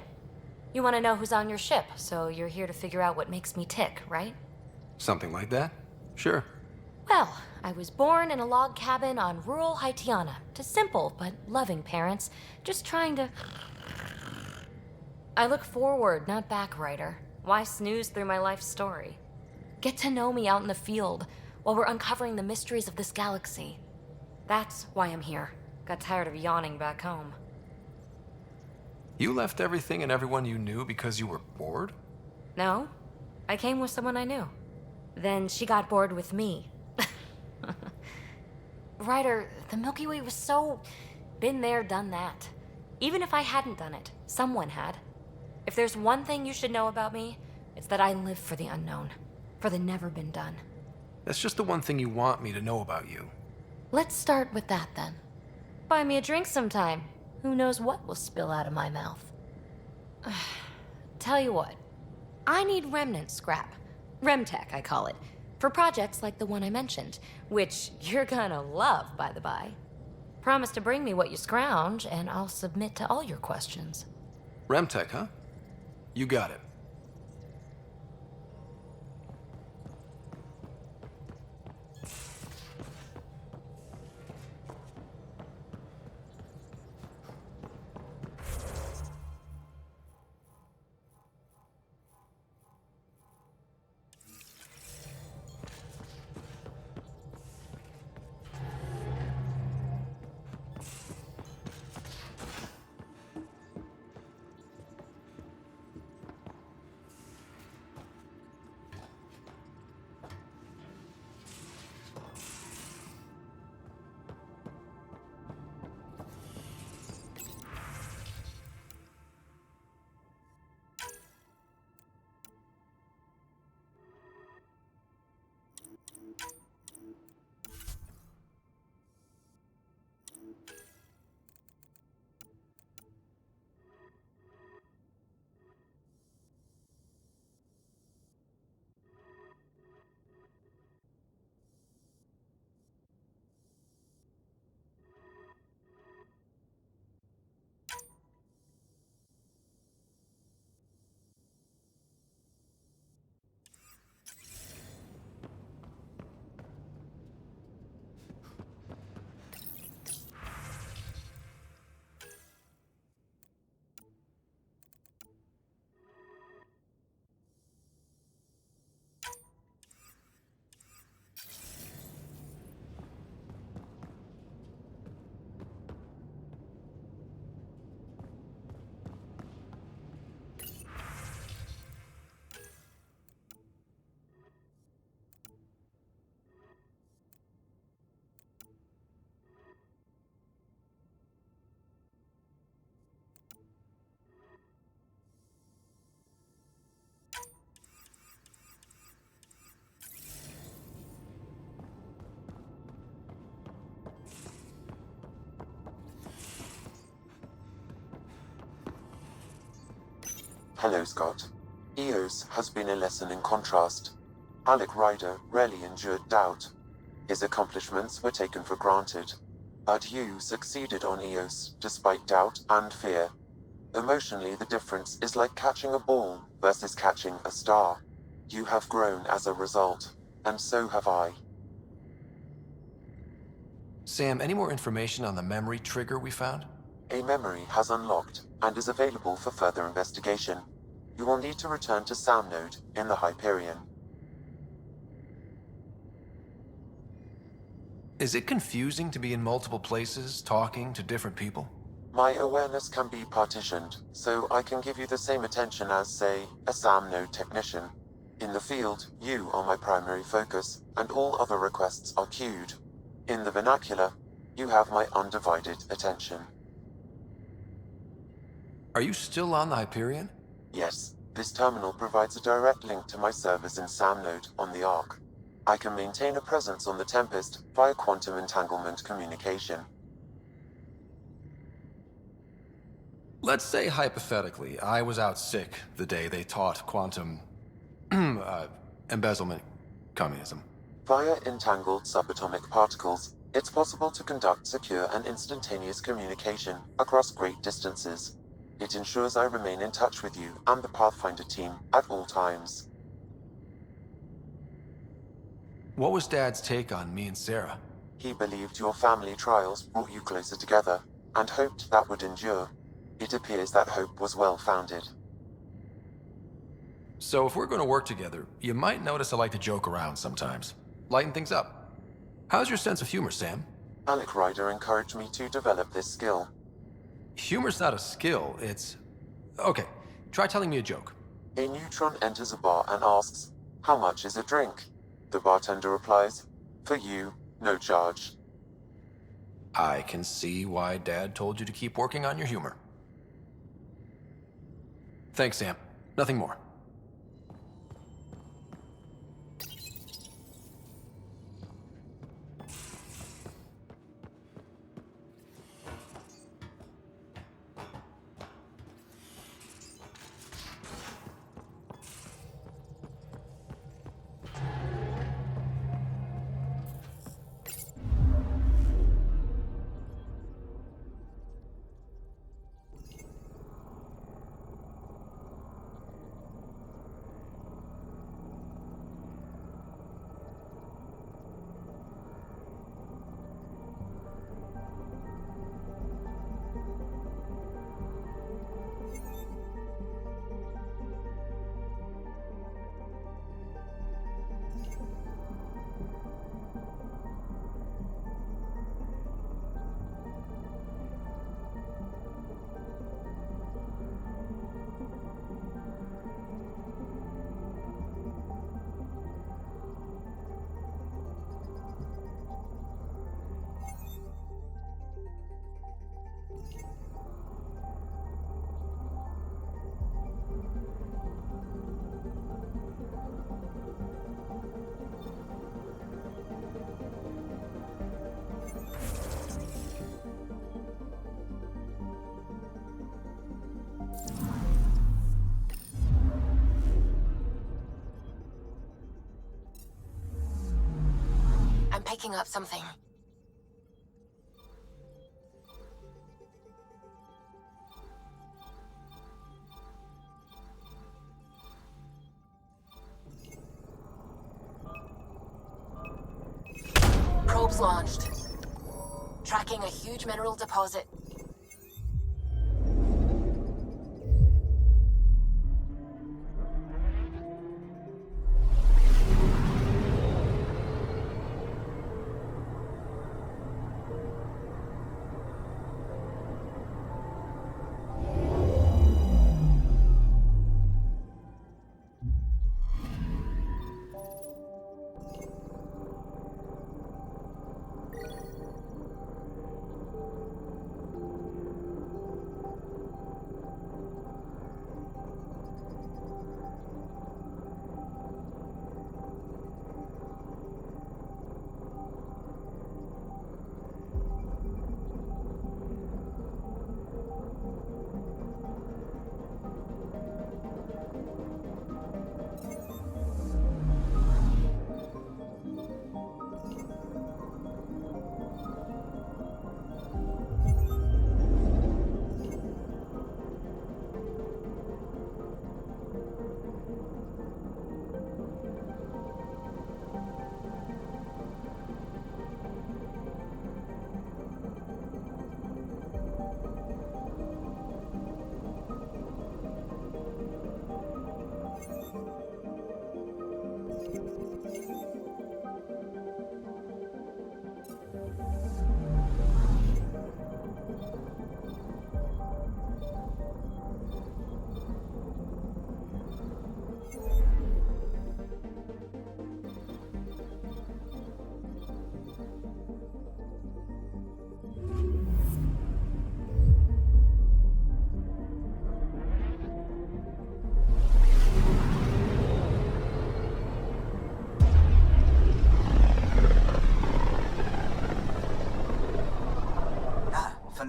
You want to know who's on your ship, so you're here to figure out what makes me tick, right? Something like that? Sure. Well, I was born in a log cabin on rural Haitiana to simple but loving parents, just trying to... I look forward, not back, Ryder. Why snooze through my life story? Get to know me out in the field while we're uncovering the mysteries of this galaxy. That's why I'm here. Got tired of yawning back home. You left everything and everyone you knew because you were bored? No, I came with someone I knew. Then she got bored with me. Ryder, the Milky Way was so... been there, done that. Even if I hadn't done it, someone had. If there's one thing you should know about me, it's that I live for the unknown. For the never been done. That's just the one thing you want me to know about you. Let's start with that then. Buy me a drink sometime. Who knows what will spill out of my mouth. Tell you what, I need remnant scrap. Remtech, I call it. For projects like the one I mentioned, which you're gonna love, by the by. Promise to bring me what you scrounge, and I'll submit to all your questions. Remtech, huh? You got it. Hello, Scott. Eos has been a lesson in contrast. Alec Ryder rarely endured doubt. His accomplishments were taken for granted. But you succeeded on Eos, despite doubt and fear. Emotionally, the difference is like catching a ball versus catching a star. You have grown as a result, and so have I. Sam, any more information on the memory trigger we found? A memory has unlocked and is available for further investigation. You will need to return to Sam Node in the Hyperion. Is it confusing to be in multiple places, talking to different people? My awareness can be partitioned, so I can give you the same attention as, say, a SAM node technician. In the field, you are my primary focus, and all other requests are queued. In the vernacular, you have my undivided attention. Are you still on the Hyperion? Yes, this terminal provides a direct link to my servers in SAM node on the Ark. I can maintain a presence on the Tempest via quantum entanglement communication. Let's say, hypothetically, I was out sick the day they taught quantum... embezzlement communism. Via entangled subatomic particles, it's possible to conduct secure and instantaneous communication across great distances. It ensures I remain in touch with you and the Pathfinder team at all times. What was Dad's take on me and Sarah? He believed your family trials brought you closer together, and hoped that would endure. It appears that hope was well-founded. So if we're going to work together, you might notice I like to joke around sometimes. Lighten things up. How's your sense of humor, Sam? Alec Ryder encouraged me to develop this skill. Humor's not a skill, it's... Okay, try telling me a joke. A neutron enters a bar and asks, "How much is a drink?" The bartender replies, "For you, no charge." I can see why Dad told you to keep working on your humor. Thanks, Sam. Nothing more. I'm picking up something. Probes launched. Tracking a huge mineral deposit.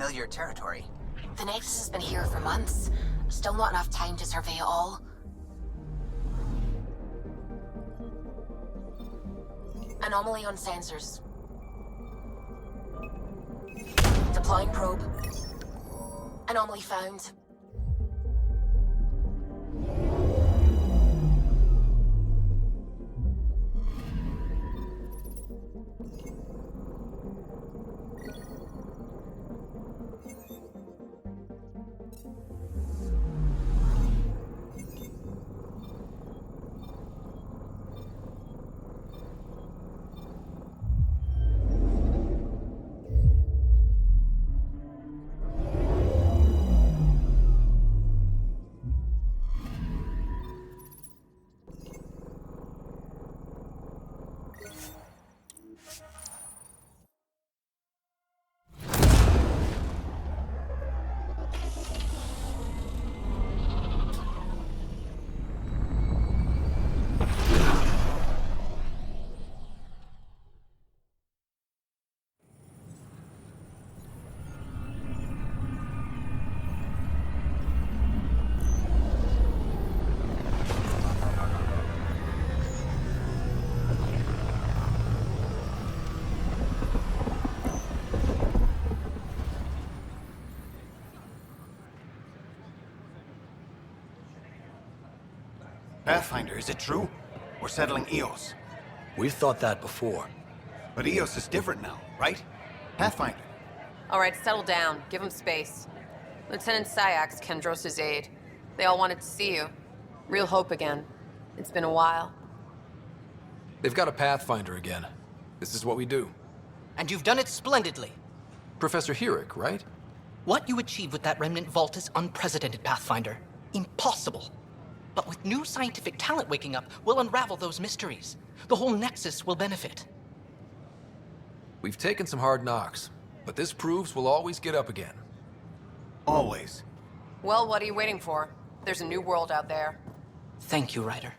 unfamiliar territory. The Nexus has been here for months. Still not enough time to survey it all. Anomaly on sensors. Deploying probe. Anomaly found. Pathfinder, is it true? We're settling Eos. We've thought that before. But Eos is different now, right? Pathfinder. All right, settle down. Give him space. Lieutenant Sayak's Kendros' aide. They all wanted to see you. Real hope again. It's been a while. They've got a Pathfinder again. This is what we do. And you've done it splendidly. Professor Herrick, right? What you achieved with that remnant vault is unprecedented, Pathfinder. Impossible. But with new scientific talent waking up, we'll unravel those mysteries. The whole Nexus will benefit. We've taken some hard knocks, but this proves we'll always get up again. Always. Well, what are you waiting for? There's a new world out there. Thank you, Ryder.